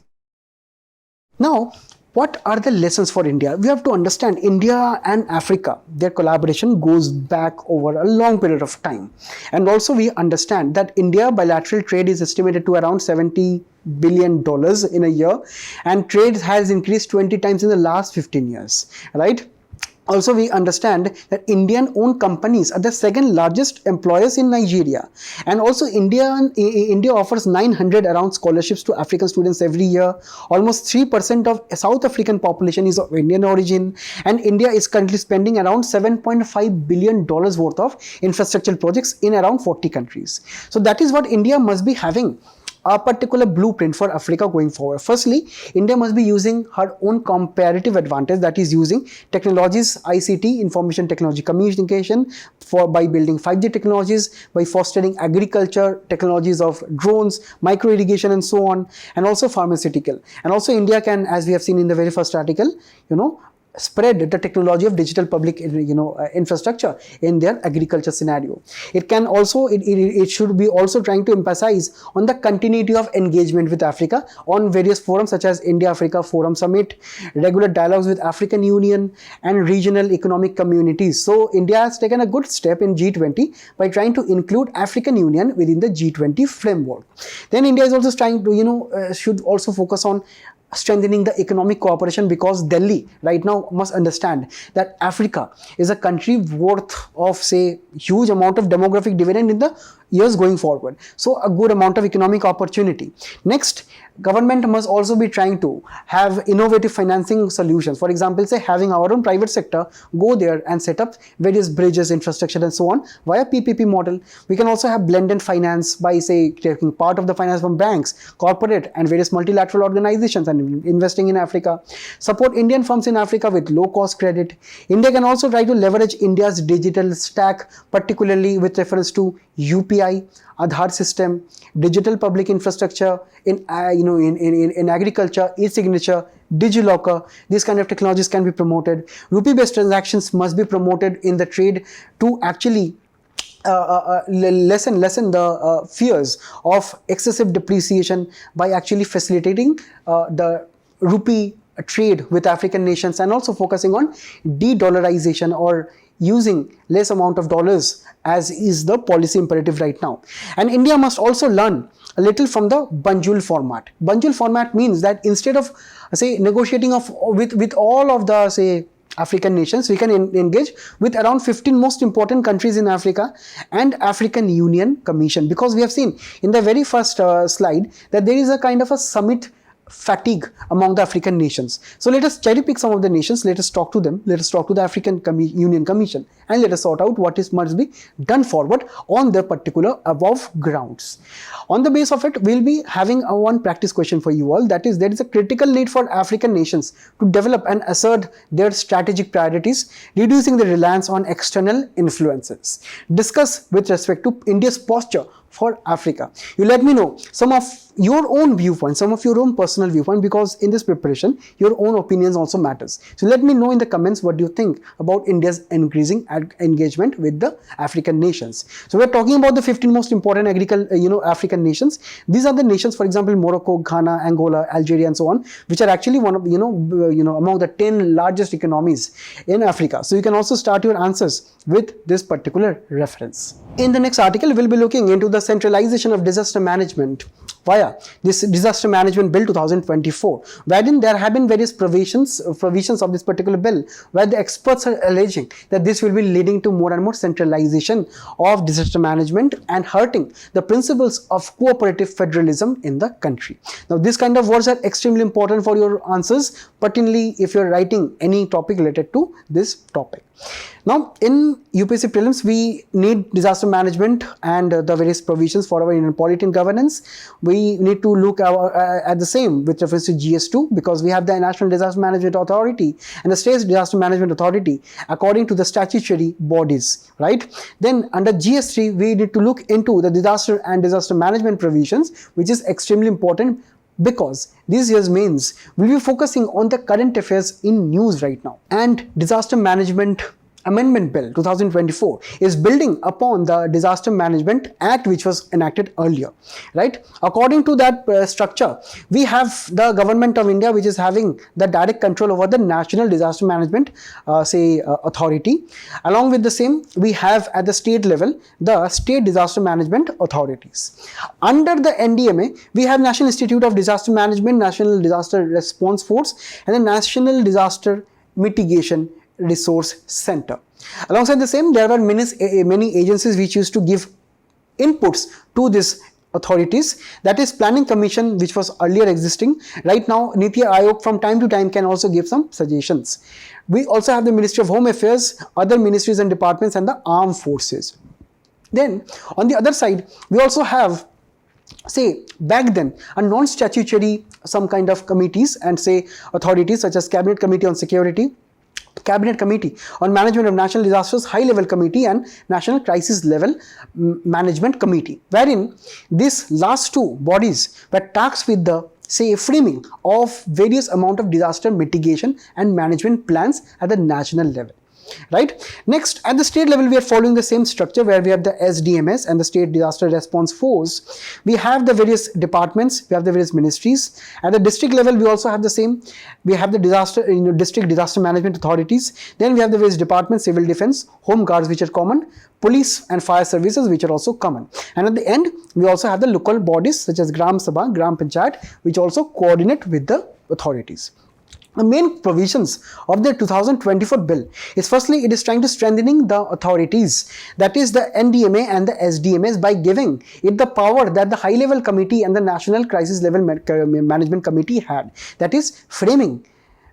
Now, what are the lessons for India? We have to understand India and Africa, their collaboration goes back over a long period of time. And also we understand that India bilateral trade is estimated to around $70 billion in a year, and trade has increased 20 times in the last 15 years, right? Also, we understand that Indian-owned companies are the second largest employers in Nigeria. And also, India offers 900 around scholarships to African students every year. Almost 3% of South African population is of Indian origin. And India is currently spending around $7.5 billion worth of infrastructure projects in around 40 countries. So that is what India must be having a particular blueprint for Africa going forward. Firstly, India must be using her own comparative advantage, that is using technologies, ICT, information technology communication, by building 5G technologies, by fostering agriculture, technologies of drones, micro irrigation and so on, and also pharmaceutical. And also India can, as we have seen in the very first article, spread the technology of digital public infrastructure in their agriculture scenario. It can also, it should be also trying to emphasize on the continuity of engagement with Africa on various forums such as India-Africa Forum Summit, regular dialogues with African Union and regional economic communities. So India has taken a good step in G20 by trying to include African Union within the G20 framework. Then India is also trying to, should also focus on strengthening the economic cooperation, because Delhi right now must understand that Africa is a country worth of, say, huge amount of demographic dividend in the years going forward. So a good amount of economic opportunity. Next, government must also be trying to have innovative financing solutions. For example, say having our own private sector go there and set up various bridges, infrastructure and so on via PPP model. We can also have blended finance by, say, taking part of the finance from banks, corporate and various multilateral organizations and investing in Africa. Support Indian firms in Africa with low cost credit. India can also try to leverage India's digital stack, particularly with reference to UPI, Aadhaar system, digital public infrastructure in in agriculture, e-signature, DigiLocker. These kind of technologies can be promoted. Rupee-based transactions must be promoted in the trade to actually lessen the fears of excessive depreciation by actually facilitating the rupee trade with African nations, and also focusing on de-dollarization or using less amount of dollars as is the policy imperative right now. And India must also learn a little from the Banjul format. Banjul format means that instead of say negotiating with all of the say African nations, we can engage with around 15 most important countries in Africa and African Union Commission, because we have seen in the very first slide that there is a kind of a summit fatigue among the African nations. So let us cherry pick some of the nations, let us talk to them, let us talk to the African Union Commission, and let us sort out what must be done forward on the particular above grounds. On the base of it, we'll be having one practice question for you all, that is, there is a critical need for African nations to develop and assert their strategic priorities, reducing the reliance on external influences. Discuss with respect to India's posture for Africa. You let me know some of your own viewpoints, some of your own personal viewpoint, because in this preparation, your own opinions also matters. So let me know in the comments what do you think about India's increasing engagement with the African nations. So we're talking about the 15 most important African nations. These are the nations, for example, Morocco, Ghana, Angola, Algeria, and so on, which are actually one of among the 10 largest economies in Africa. So you can also start your answers with this particular reference. In the next article, we'll be looking into the centralization of disaster management via this Disaster Management Bill 2024, wherein there have been various provisions of this particular bill, where the experts are alleging that this will be leading to more and more centralization of disaster management and hurting the principles of cooperative federalism in the country. Now, this kind of words are extremely important for your answers, particularly if you're writing any topic related to this topic. Now, in UPSC prelims, we need disaster management and the various provisions for our Indian polity and governance. We need to look at the same with reference to GS2, because we have the National Disaster Management Authority and the State Disaster Management Authority according to the statutory bodies, right? Then under GS3, we need to look into the disaster and disaster management provisions, which is extremely important, because this year's mains will be focusing on the current affairs in news right now. And Disaster Management Amendment Bill 2024 is building upon the Disaster Management Act, which was enacted earlier, right? According to that structure, we have the Government of India, which is having the direct control over the National Disaster Management Authority. Along with the same, we have at the state level the State Disaster Management Authorities. Under the NDMA, we have National Institute of Disaster Management, National Disaster Response Force, and the National Disaster Mitigation Resource Center. Alongside the same, there are many agencies which used to give inputs to these authorities. That is Planning Commission, which was earlier existing. Right now, Niti Aayog from time to time can also give some suggestions. We also have the Ministry of Home Affairs, other ministries and departments, and the armed forces. Then on the other side, we also have, say, back then, a non-statutory some kind of committees and say authorities such as Cabinet Committee on Security, Cabinet Committee on Management of National Disasters, High Level Committee, and National Crisis Level Management Committee, wherein these last two bodies were tasked with the framing of various amount of disaster mitigation and management plans at the national level. Right. Next, at the state level, we are following the same structure, where we have the SDMS and the State Disaster Response Force. We have the various departments, we have the various ministries. At the district level, we also have the same. We have the district disaster management authorities. Then we have the various departments, civil defense, home guards, which are common, police and fire services, which are also common. And at the end, we also have the local bodies such as Gram Sabha, Gram Panchayat, which also coordinate with the authorities. The main provisions of the 2024 bill is, firstly, it is trying to strengthening the authorities, that is the NDMA and the SDMS, by giving it the power that the high level committee and the National Crisis Level Management Committee had, that is framing,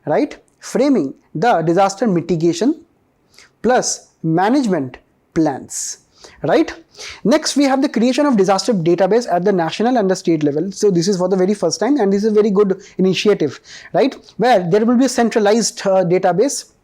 right? Framing the disaster mitigation plus management plans. Right. Next, we have the creation of disaster database at the national and the state level. So this is for the very first time, and this is a very good initiative, right, where there will be a centralized database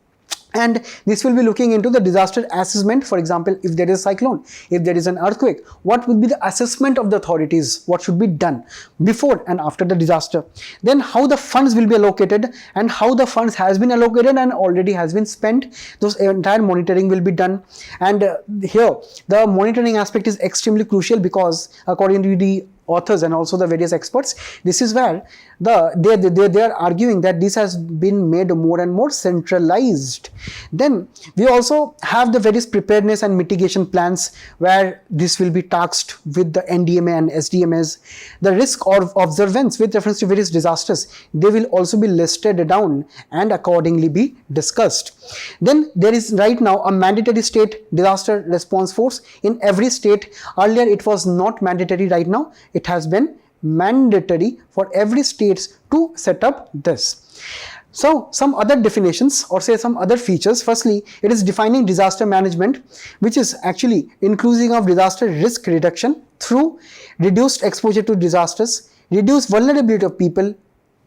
And this will be looking into the disaster assessment. For example, if there is a cyclone, if there is an earthquake, what would be the assessment of the authorities, what should be done before and after the disaster. Then how the funds will be allocated, and how the funds has been allocated and already has been spent, those entire monitoring will be done. And here the monitoring aspect is extremely crucial, because according to the authors and also the various experts, this is where they are arguing that this has been made more and more centralized. Then we also have the various preparedness and mitigation plans, where this will be tasked with the NDMA and SDMAs. The risk or observance with reference to various disasters, they will also be listed down and accordingly be discussed. Then there is right now a mandatory state disaster response force in every state. Earlier it was not mandatory, right now it has been mandatory for every state to set up this. So some other definitions, or say some other features. Firstly, it is defining disaster management, which is actually inclusive of disaster risk reduction through reduced exposure to disasters, reduced vulnerability of people,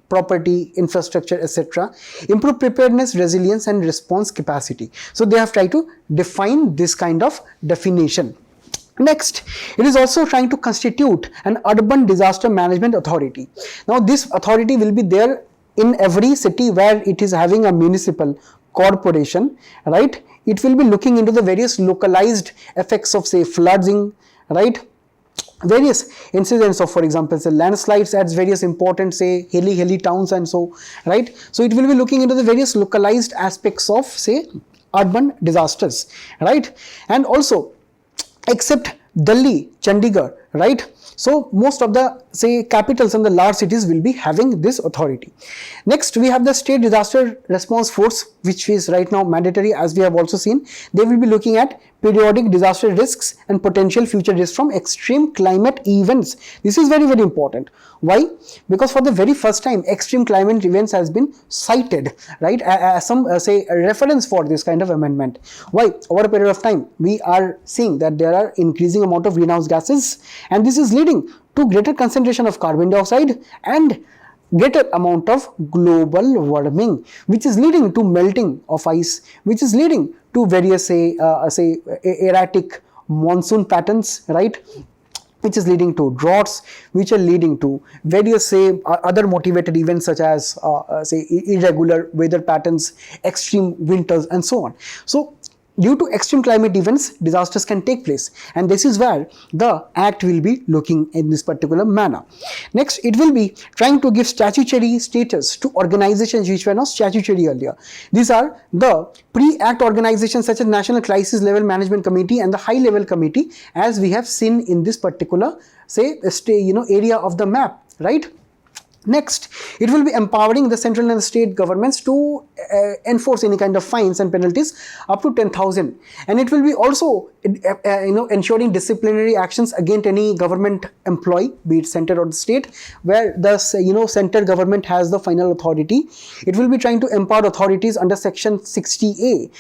property, infrastructure, etc., improve preparedness, resilience and response capacity. So they have tried to define this kind of definition. Next, it is also trying to constitute an urban disaster management authority. Now this authority will be there in every city where it is having a municipal corporation, right? It will be looking into the various localized effects of, say, flooding, right? Various incidents of, for example, say landslides at various important, say, hilly towns and so, right? So it will be looking into the various localized aspects of, say, urban disasters, right? And also, except Delhi, Chandigarh, right? So most of the, say, capitals and the large cities will be having this authority. Next, we have the state disaster response force, which is right now mandatory, as we have also seen. They will be looking at periodic disaster risks and potential future risks from extreme climate events. This is very, very important. Why? Because for the very first time, extreme climate events has been cited, right, as some say a reference for this kind of amendment. Why? Over a period of time, we are seeing that there are increasing amount of greenhouse gases, and this is leading to greater concentration of carbon dioxide and greater amount of global warming, which is leading to melting of ice, which is leading to various, say erratic monsoon patterns, right, which is leading to droughts, which are leading to various, say, other motivated events such as say irregular weather patterns, extreme winters and so on. So due to extreme climate events, disasters can take place, and this is where the Act will be looking in this particular manner. Next, it will be trying to give statutory status to organizations which were not statutory earlier. These are the pre-Act organizations such as National Crisis Level Management Committee and the High Level Committee, as we have seen in this particular, say, area of the map, right? Next, it will be empowering the central and state governments to enforce any kind of fines and penalties up to 10,000, and it will be also ensuring disciplinary actions against any government employee, be it center or the state, where the center government has the final authority. It will be trying to empower authorities under section 60A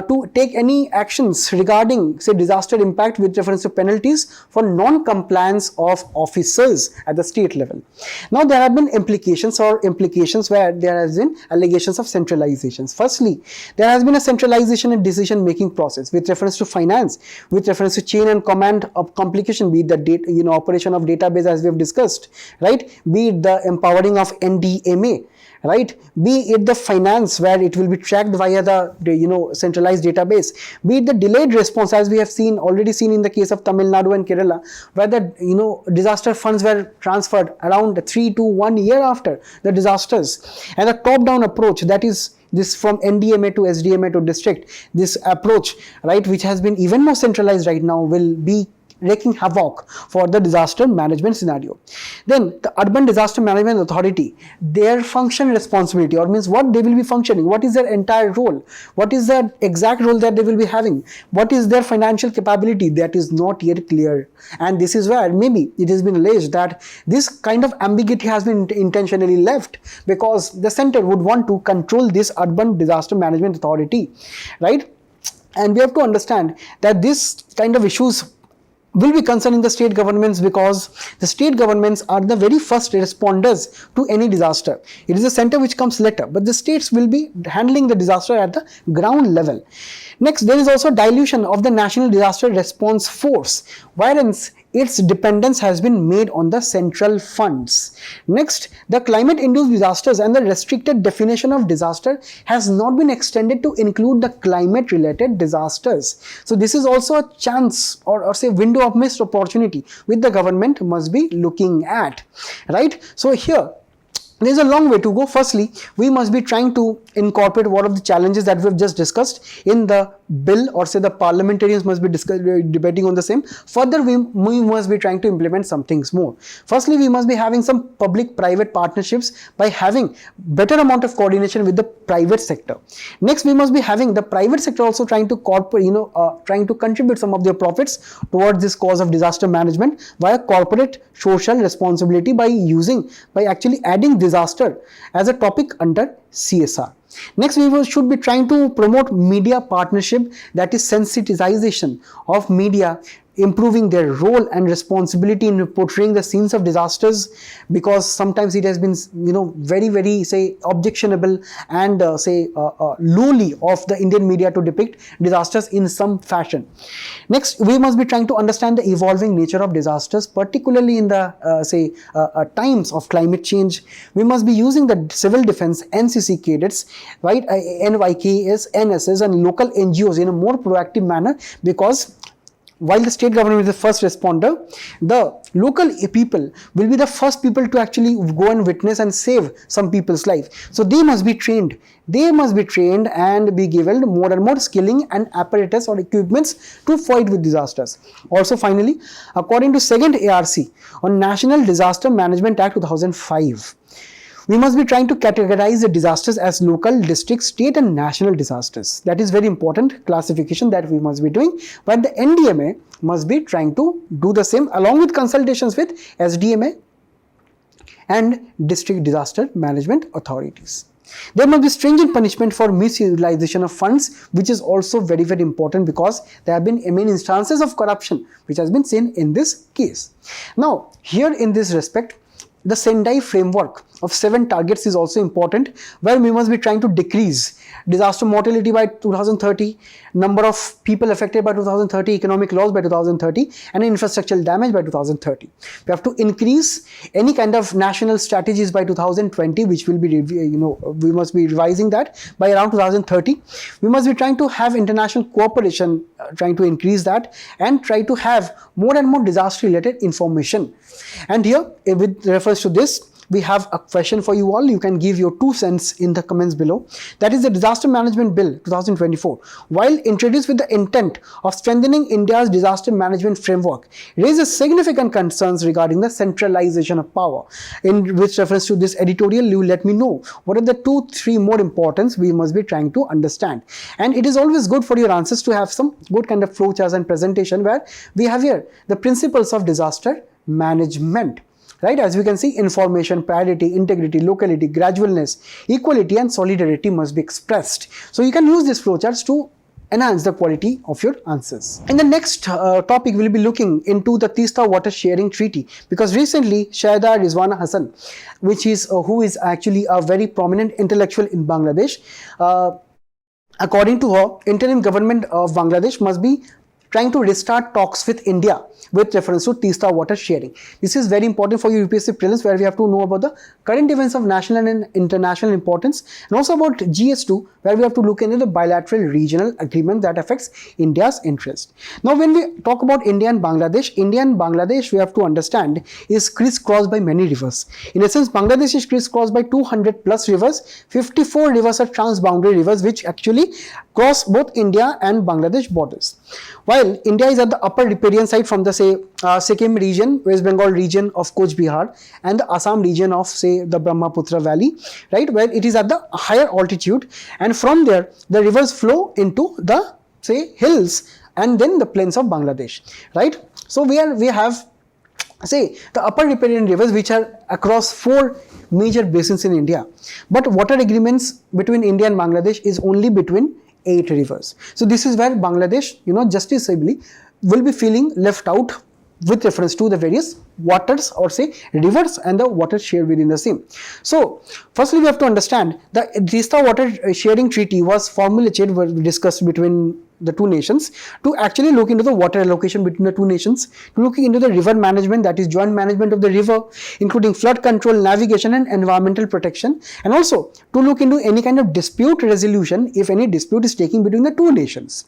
to take any actions regarding, say, disaster impact with reference to penalties for non-compliance of officers at the state level. Now there have been implications where there has been allegations of centralizations. Firstly, there has been a centralization in decision making process with reference to finance, with reference to chain and command of complication, be it the data, operation of database as we have discussed, right, be it the empowering of NDMA, right, be it the finance where it will be tracked via the centralized database, be it the delayed response as we have already seen in the case of Tamil Nadu and Kerala, where the disaster funds were transferred around 3 to 1 year after the disasters, and the top down approach, that is this from NDMA to SDMA to district, this approach, right, which has been even more centralized right now, will be wreaking havoc for the disaster management scenario. Then the Urban Disaster Management Authority, their function responsibility, or means what they will be functioning, what is their entire role, what is the exact role that they will be having, what is their financial capability, that is not yet clear. And this is where maybe it has been alleged that this kind of ambiguity has been intentionally left, because the center would want to control this Urban Disaster Management Authority, right? And we have to understand that this kind of issues will be concerning the state governments, because the state governments are the very first responders to any disaster. It is the center which comes later, but the states will be handling the disaster at the ground level. Next, there is also dilution of the national disaster response force, wherein its dependence has been made on the central funds. Next, the climate-induced disasters and the restricted definition of disaster has not been extended to include the climate-related disasters. So this is also a chance, or say window of missed opportunity which the government must be looking at, right? So here, there's a long way to go. Firstly, we must be trying to incorporate what of the challenges that we've just discussed in the bill, or say the parliamentarians must be debating on the same. Further, we must be trying to implement some things more. Firstly, we must be having some public-private partnerships by having better amount of coordination with the private sector. Next, we must be having the private sector also trying to trying to contribute some of their profits towards this cause of disaster management via corporate social responsibility by actually adding disaster as a topic under CSR. Next, we should be trying to promote media partnership, that is sensitization of media, improving their role and responsibility in portraying the scenes of disasters, because sometimes it has been very say objectionable and lowly of the Indian media to depict disasters in some fashion. Next, we must be trying to understand the evolving nature of disasters, particularly in the times of climate change. We must be using the civil defense, NCC cadets, right, NYKs, NSS and local NGOs in a more proactive manner, because while the state government is the first responder, the local people will be the first people to actually go and witness and save some people's life. So they must be trained. They must be trained and be given more and more skilling and apparatus or equipments to fight with disasters. Also, finally, according to second ARC on National Disaster Management Act 2005, we must be trying to categorize the disasters as local, district, state and national disasters. That is very important classification that we must be doing, but the NDMA must be trying to do the same along with consultations with SDMA and district disaster management authorities. There must be stringent punishment for misutilization of funds, which is also very important, because there have been many instances of corruption which has been seen in this case. Now, here in this respect, the Sendai framework of 7 targets is also important, where we must be trying to decrease disaster mortality by 2030, number of people affected by 2030, economic loss by 2030 and infrastructural damage by 2030. We have to increase any kind of national strategies by 2020, which will be we must be revising that by around 2030. We must be trying to have international cooperation, trying to increase that, and try to have more and more disaster related information. And here, with reference to this, we have a question for you all. You can give your 2 cents in the comments below. That is the Disaster Management Bill 2024. While introduced with the intent of strengthening India's disaster management framework, raises significant concerns regarding the centralization of power. In which reference to this editorial, you let me know what are the 2-3 more importance we must be trying to understand. And it is always good for your answers to have some good kind of flowcharts and presentation, where we have here the principles of disaster management. Right, as we can see, information, priority, integrity, locality, gradualness, equality and solidarity must be expressed. So you can use these flowcharts to enhance the quality of your answers. In the next topic, we'll be looking into the Teesta Water Sharing Treaty, because recently Shaida Rizwana Hassan, who is actually a very prominent intellectual in Bangladesh, according to her, interim government of Bangladesh must be trying to restart talks with India with reference to Teesta water sharing. This is very important for your UPSC prelims, where we have to know about the current events of national and international importance, and also about GS2, where we have to look into the bilateral regional agreement that affects India's interest. Now, when we talk about India and Bangladesh, we have to understand is crisscrossed by many rivers. In essence, Bangladesh is crisscrossed by 200 plus rivers. 54 rivers are transboundary rivers which actually cross both India and Bangladesh borders. While India is at the upper riparian side from the Sikkim region, West Bengal region of Coach Bihar, and the Assam region of the Brahmaputra Valley, right, where it is at the higher altitude, and from there the rivers flow into the hills and then the plains of Bangladesh, right. So we have the upper riparian rivers which are across 4 major basins in India, but water agreements between India and Bangladesh is only between 8 rivers. So this is where Bangladesh, justicably will be feeling left out with reference to the various waters or say rivers and the water shared within the same. So firstly we have to understand the Teesta water sharing treaty was formulated, was discussed between the two nations to actually look into the water allocation between the two nations, to looking into the river management, that is joint management of the river, including flood control, navigation and environmental protection, and also to look into any kind of dispute resolution if any dispute is taking between the two nations.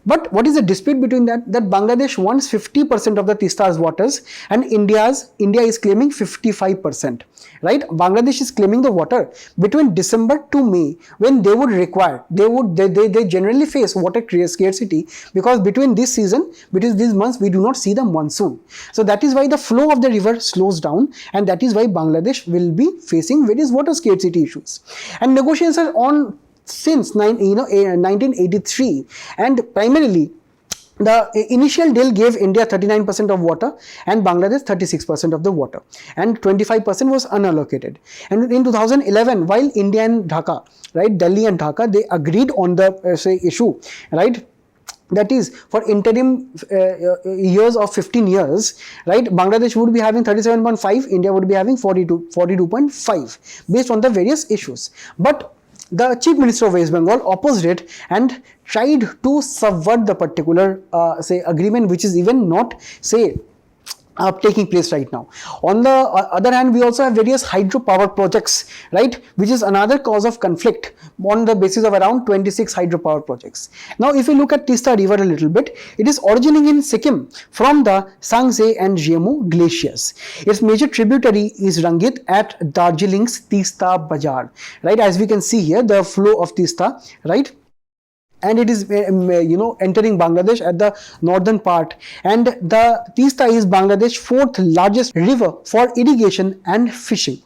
But what is the dispute between that? That Bangladesh wants 50% of the Teesta's waters and India is claiming 55%. Right? Bangladesh is claiming the water between December to May, when they would require, they generally face water scarcity, because between this season, between these months, we do not see the monsoon. So that is why the flow of the river slows down, and that is why Bangladesh will be facing various water scarcity issues. And negotiations are on since 1983, and primarily the initial deal gave India 39% of water and Bangladesh 36% of the water, and 25% was unallocated. And in 2011, while India and Dhaka, right, Delhi and Dhaka, they agreed on the issue, right, that is for interim years of 15 years, right, Bangladesh would be having 37.5, India would be having 42.5 based on the various issues. But the Chief Minister of West Bengal opposed it and tried to subvert the particular agreement, which is even not taking place right now. On the other hand, we also have various hydropower projects, right, which is another cause of conflict on the basis of around 26 hydropower projects. Now, if you look at Teesta River a little bit, it is originating in Sikkim from the Sangse and Jemu glaciers. Its major tributary is Rangit at Darjeeling's Teesta Bazaar, right, as we can see here, the flow of Teesta, right, and it is entering Bangladesh at the northern part, and the Teesta is Bangladesh's fourth largest river for irrigation and fishing.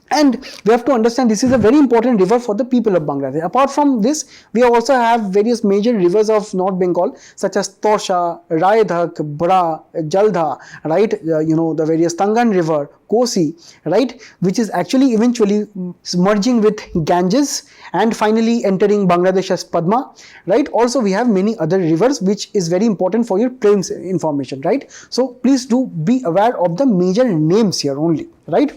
And we have to understand this is a very important river for the people of Bangladesh. Apart from this, we also have various major rivers of North Bengal such as Tosha, Raidhak, Bra, Jaldha, right, the various Tangan River, Kosi, right, which is actually eventually merging with Ganges and finally entering Bangladesh as Padma, right. Also we have many other rivers, which is very important for your claims information, right. So please do be aware of the major names here only, right.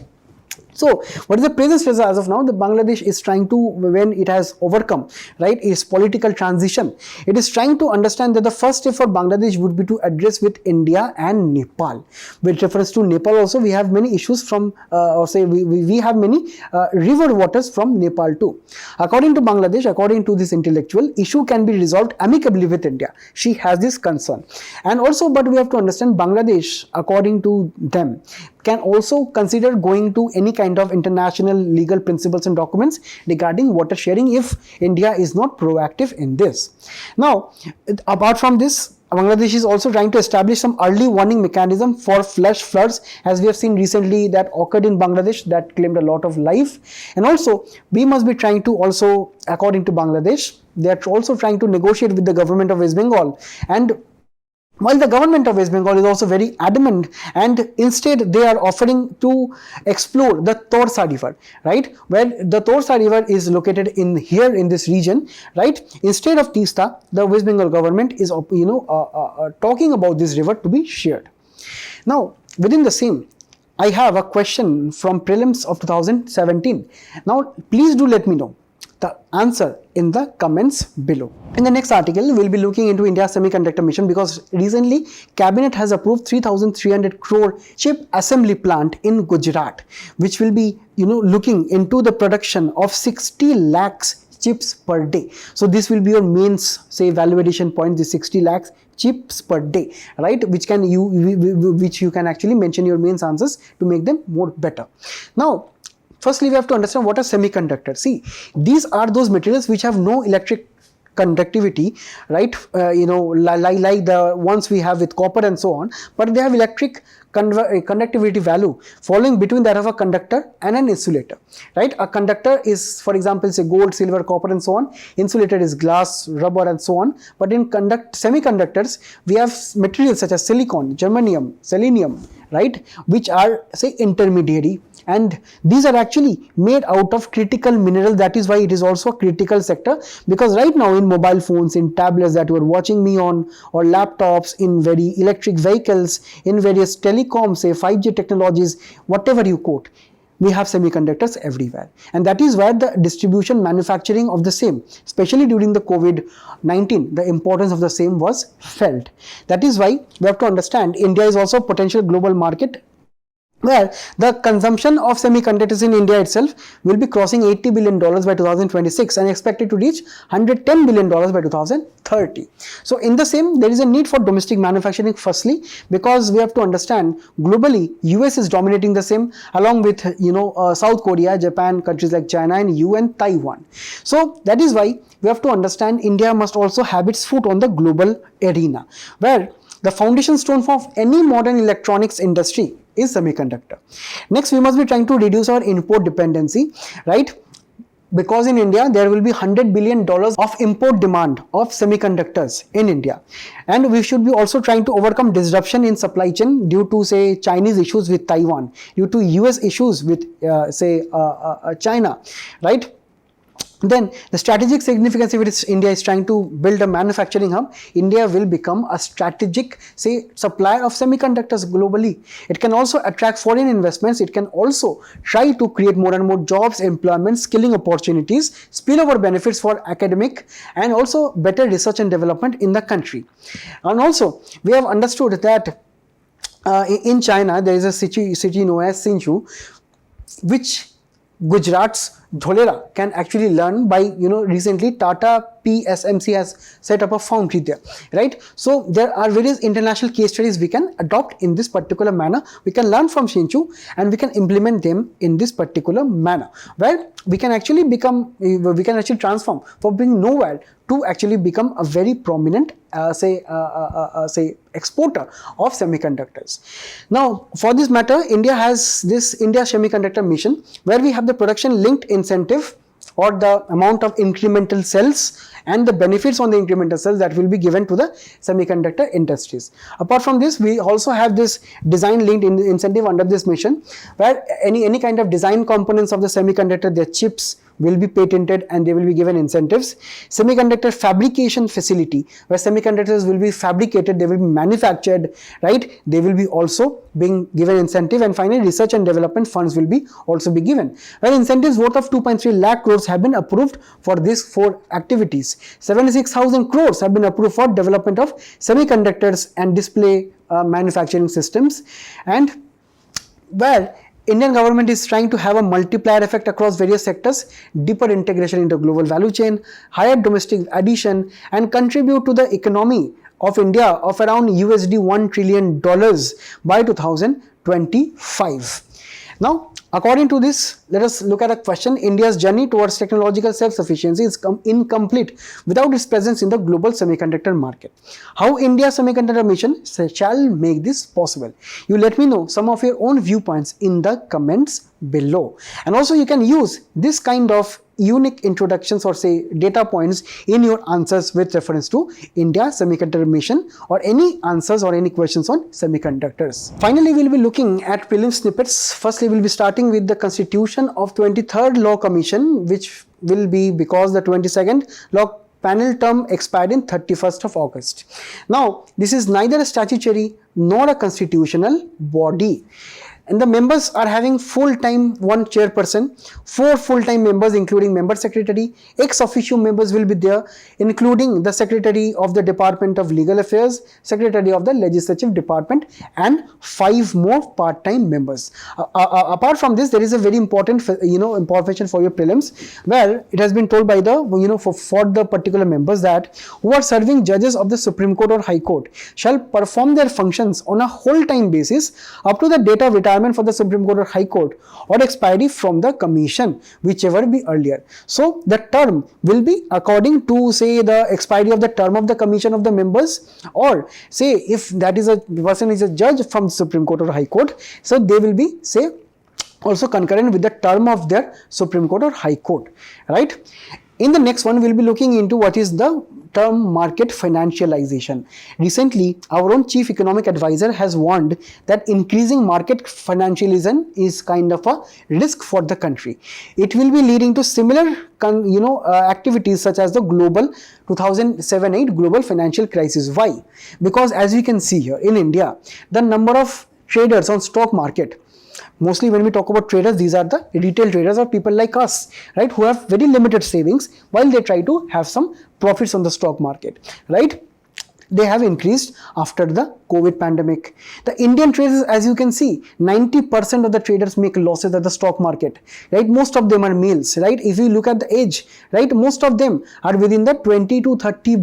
So what is the present status as of now? The Bangladesh is trying to, when it has overcome, right, its political transition, it is trying to understand that the first step for Bangladesh would be to address with India and Nepal. With reference to Nepal also, we have many issues from, we have many river waters from Nepal too. According to Bangladesh, according to this intellectual, issue can be resolved amicably with India. She has this concern. And also, but we have to understand Bangladesh, according to them, can also consider going to any kind of international legal principles and documents regarding water sharing if India is not proactive in this. Now, apart from this, Bangladesh is also trying to establish some early warning mechanism for flash floods, as we have seen recently that occurred in Bangladesh, that claimed a lot of life. And also, we must be trying to also, according to Bangladesh, they are also trying to negotiate with the government of West Bengal. And while the government of West Bengal is also very adamant, and instead they are offering to explore the Torsa River, right, where the Torsa River is located in here in this region, right. Instead of Teesta, the West Bengal government is talking about this river to be shared. Now, within the same, I have a question from prelims of 2017. Now, please do let me know the answer in the comments below. In the next article, we'll be looking into India's semiconductor mission, because recently Cabinet has approved 3,300 crore chip assembly plant in Gujarat, which will be looking into the production of 60 lakhs chips per day. So this will be your mains validation point, the 60 lakhs chips per day, right, which you can actually mention your mains answers to make them more better. Now, firstly, we have to understand what are semiconductors. See, these are those materials which have no electric conductivity, right, like the ones we have with copper and so on, but they have electric conductivity value falling between that of a conductor and an insulator, right. A conductor is, for example, say gold, silver, copper and so on. Insulator is glass, rubber and so on. But in semiconductors, we have materials such as silicon, germanium, selenium, right, which are intermediary, and these are actually made out of critical mineral. That is why it is also a critical sector, because right now in mobile phones, in tablets that you are watching me on, or laptops, in very electric vehicles, in various telecoms, say 5G technologies, whatever you quote, we have semiconductors everywhere, and that is where the distribution manufacturing of the same, especially during the COVID-19, the importance of the same was felt. That is why we have to understand India is also a potential global market, where the consumption of semiconductors in India itself will be crossing $80 billion by 2026 and expected to reach $110 billion by 2030. So in the same, there is a need for domestic manufacturing firstly, because we have to understand globally US is dominating the same, along with South Korea, Japan, countries like China and EU and Taiwan. So that is why we have to understand India must also have its foot on the global arena, where the foundation stone for any modern electronics industry is semiconductor. Next, we must be trying to reduce our import dependency, right? Because in India, there will be $100 billion of import demand of semiconductors in India. And we should be also trying to overcome disruption in supply chain due to, say, Chinese issues with Taiwan, due to US issues with, China, right? Then the strategic significance, if India is trying to build a manufacturing hub, India will become a strategic, say, supplier of semiconductors globally. It can also attract foreign investments. It can also try to create more and more jobs, employment, skilling opportunities, spillover benefits for academic, and also better research and development in the country. And also, we have understood that in China, there is a city known as Hsinchu, which Gujarat's Dholera can actually learn by, recently Tata PSMC has set up a foundry there, right? So there are various international case studies we can adopt in this particular manner. We can learn from Hsinchu and we can implement them in this particular manner, where we can actually transform from being nowhere to actually become a very prominent, exporter of semiconductors. Now, for this matter, India has this India Semiconductor Mission, where we have the production linked incentive, or the amount of incremental cells and the benefits on the incremental cells that will be given to the semiconductor industries. Apart from this, we also have this design linked incentive under this mission, where any kind of design components of the semiconductor, their chips, will be patented and they will be given incentives. Semiconductor fabrication facility, where semiconductors will be fabricated, they will be manufactured, right? They will be also being given incentive. And finally, research and development funds will be also be given, where incentives worth of 2.3 lakh crores have been approved for these 4 activities. 76,000 crores have been approved for development of semiconductors and display manufacturing systems, and where Indian government is trying to have a multiplier effect across various sectors, deeper integration into global value chain, higher domestic addition, and contribute to the economy of India of around $1 trillion by 2025. Now, according to this, let us look at a question. India's journey towards technological self-sufficiency is incomplete without its presence in the global semiconductor market. How India's semiconductor mission shall make this possible? You let me know some of your own viewpoints in the comments below. And also you can use this kind of unique introductions or say data points in your answers with reference to India semiconductor mission, or any answers or any questions on semiconductors. Finally, we'll be looking at prelim snippets. Firstly, we'll be starting with the constitution of 23rd Law Commission, which will be because the 22nd Law panel term expired in 31st of August. Now, this is neither a statutory nor a constitutional body. And the members are having full-time 1 chairperson, 4 full-time members including member secretary, ex officio members will be there including the secretary of the Department of Legal Affairs, secretary of the Legislative Department, and 5 more part-time members. Apart from this, there is a very important information for your prelims, where it has been told by the for the particular members that who are serving judges of the Supreme Court or High Court shall perform their functions on a whole-time basis up to the date of retirement for the Supreme Court or High Court, or expiry from the commission, whichever be earlier. So the term will be according to say the expiry of the term of the commission of the members, or say if that is a person is a judge from the Supreme Court or High Court, so they will be say also concurrent with the term of their Supreme Court or High Court, right? In the next one, we'll be looking into what is the term market financialization. Recently, our own chief economic advisor has warned that increasing market financialism is kind of a risk for the country. It will be leading to similar activities such as the global 2007-8 global financial crisis. Why? Because as we can see here in India, the number of traders on stock market, mostly when we talk about traders, these are the retail traders or people like us, right, who have very limited savings while they try to have some profits on the stock market, right? They have increased after the COVID pandemic. The Indian traders, as you can see, 90% of the traders make losses at the stock market, right? Most of them are males, right? If you look at the age, right, most of them are within the 20 to 30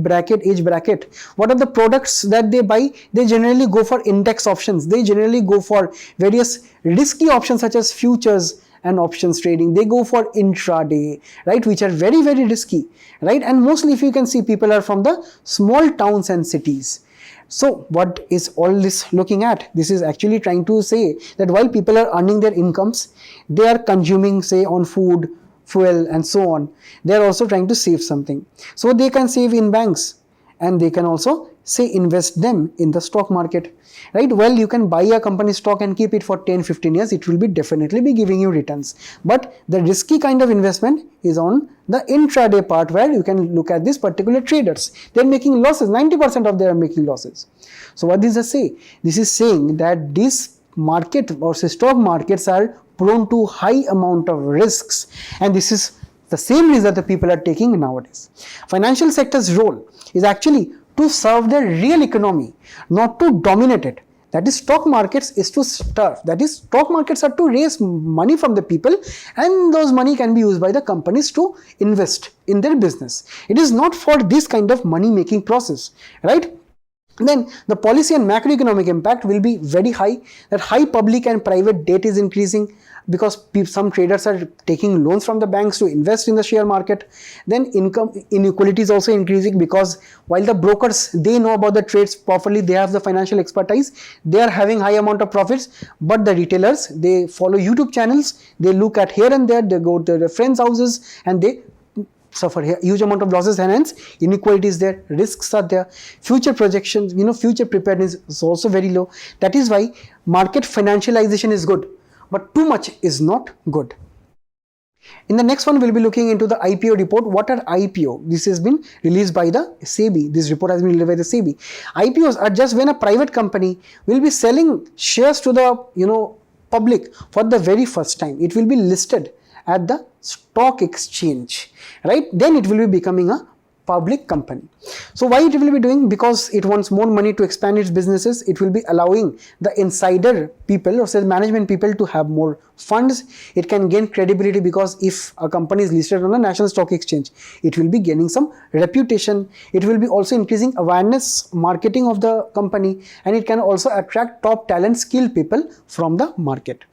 age bracket. What are the products that they buy? They generally go for index options. They generally go for various risky options such as futures and options trading. They go for intraday, right, which are very, very risky, right? And mostly, if you can see, people are from the small towns and cities. So what is all this looking at? This is actually trying to say that while people are earning their incomes, they are consuming, say, on food, fuel and so on. They are also trying to save something. So they can save in banks and they can also, say, invest them in the stock market, right? Well, you can buy a company stock and keep it for 10-15 years. It will be definitely be giving you returns. But the risky kind of investment is on the intraday part, where you can look at these particular traders. They're making losses. 90% of them are making losses. So what does this say? This is saying that this market or say stock markets are prone to high amount of risks, and this is the same risk that the people are taking nowadays. Financial sector's role is actually to serve the real economy, not to dominate it. That is, stock markets is to serve. That is, stock markets are to raise money from the people, and those money can be used by the companies to invest in their business. It is not for this kind of money making process, right? Then the policy and macroeconomic impact will be very high. That high public and private debt is increasing because some traders are taking loans from the banks to invest in the share market. Then income inequality is also increasing because while the brokers, they know about the trades properly, they have the financial expertise, they are having high amount of profits, but the retailers, they follow YouTube channels, they look at here and there, they go to their friends' houses and they suffer huge amount of losses, and hence inequality is there, risks are there, future projections, future preparedness is also very low. That is why market financialization is good, but too much is not good. In the next one, we'll be looking into the IPO report. What are IPO? This has been released by the SEBI. This report has been released by the SEBI. IPOs are just when a private company will be selling shares to the public for the very first time. It will be listed at the stock exchange, right? Then it will be becoming a public company. So why it will be doing? Because it wants more money to expand its businesses. It will be allowing the insider people or say management people to have more funds. It can gain credibility because if a company is listed on the national stock exchange, it will be gaining some reputation. It will be also increasing awareness, marketing of the company, and it can also attract top talent, skilled people from the market.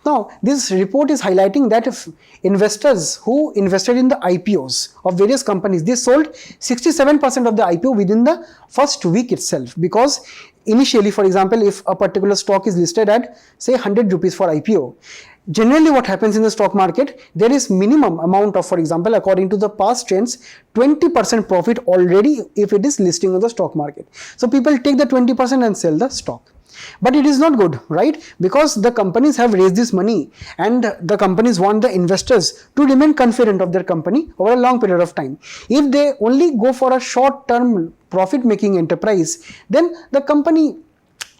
Now, this report is highlighting that if investors who invested in the IPOs of various companies, they sold 67% of the IPO within the first week itself, because initially, for example, if a particular stock is listed at say 100 rupees for IPO, generally what happens in the stock market, there is minimum amount of, for example, according to the past trends, 20% profit already if it is listing on the stock market. So people take the 20% and sell the stock. But it is not good, right? Because the companies have raised this money and the companies want the investors to remain confident of their company over a long period of time. If they only go for a short-term profit-making enterprise, then the company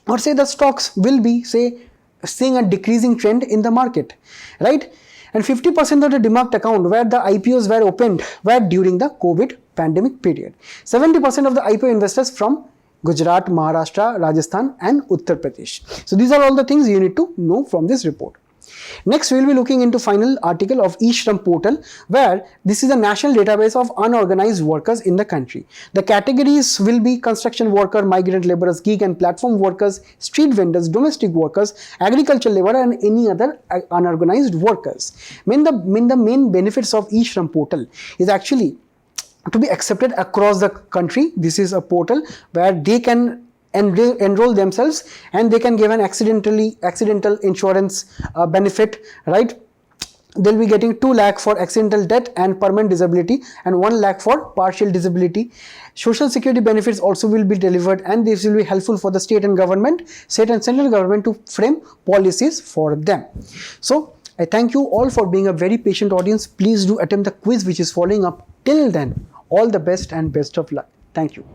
or say the stocks will be seeing a decreasing trend in the market, right? And 50% of the demat account where the IPOs were opened were during the COVID pandemic period. 70% of the IPO investors from Gujarat, Maharashtra, Rajasthan and Uttar Pradesh. So these are all the things you need to know from this report. Next, we will be looking into final article of eShram portal, where this is a national database of unorganized workers in the country. The categories will be construction worker, migrant laborers, gig and platform workers, street vendors, domestic workers, agricultural labor and any other unorganized workers. The main benefits of eShram portal is actually to be accepted across the country. This is a portal where they can enroll themselves, and they can give an accidental insurance benefit, right? They'll be getting 2 lakh for accidental death and permanent disability, and 1 lakh for partial disability. Social security benefits also will be delivered, and this will be helpful for the state and central government to frame policies for them. So I thank you all for being a very patient audience. Please do attempt the quiz which is following up. Till then, all the best and best of luck. Thank you.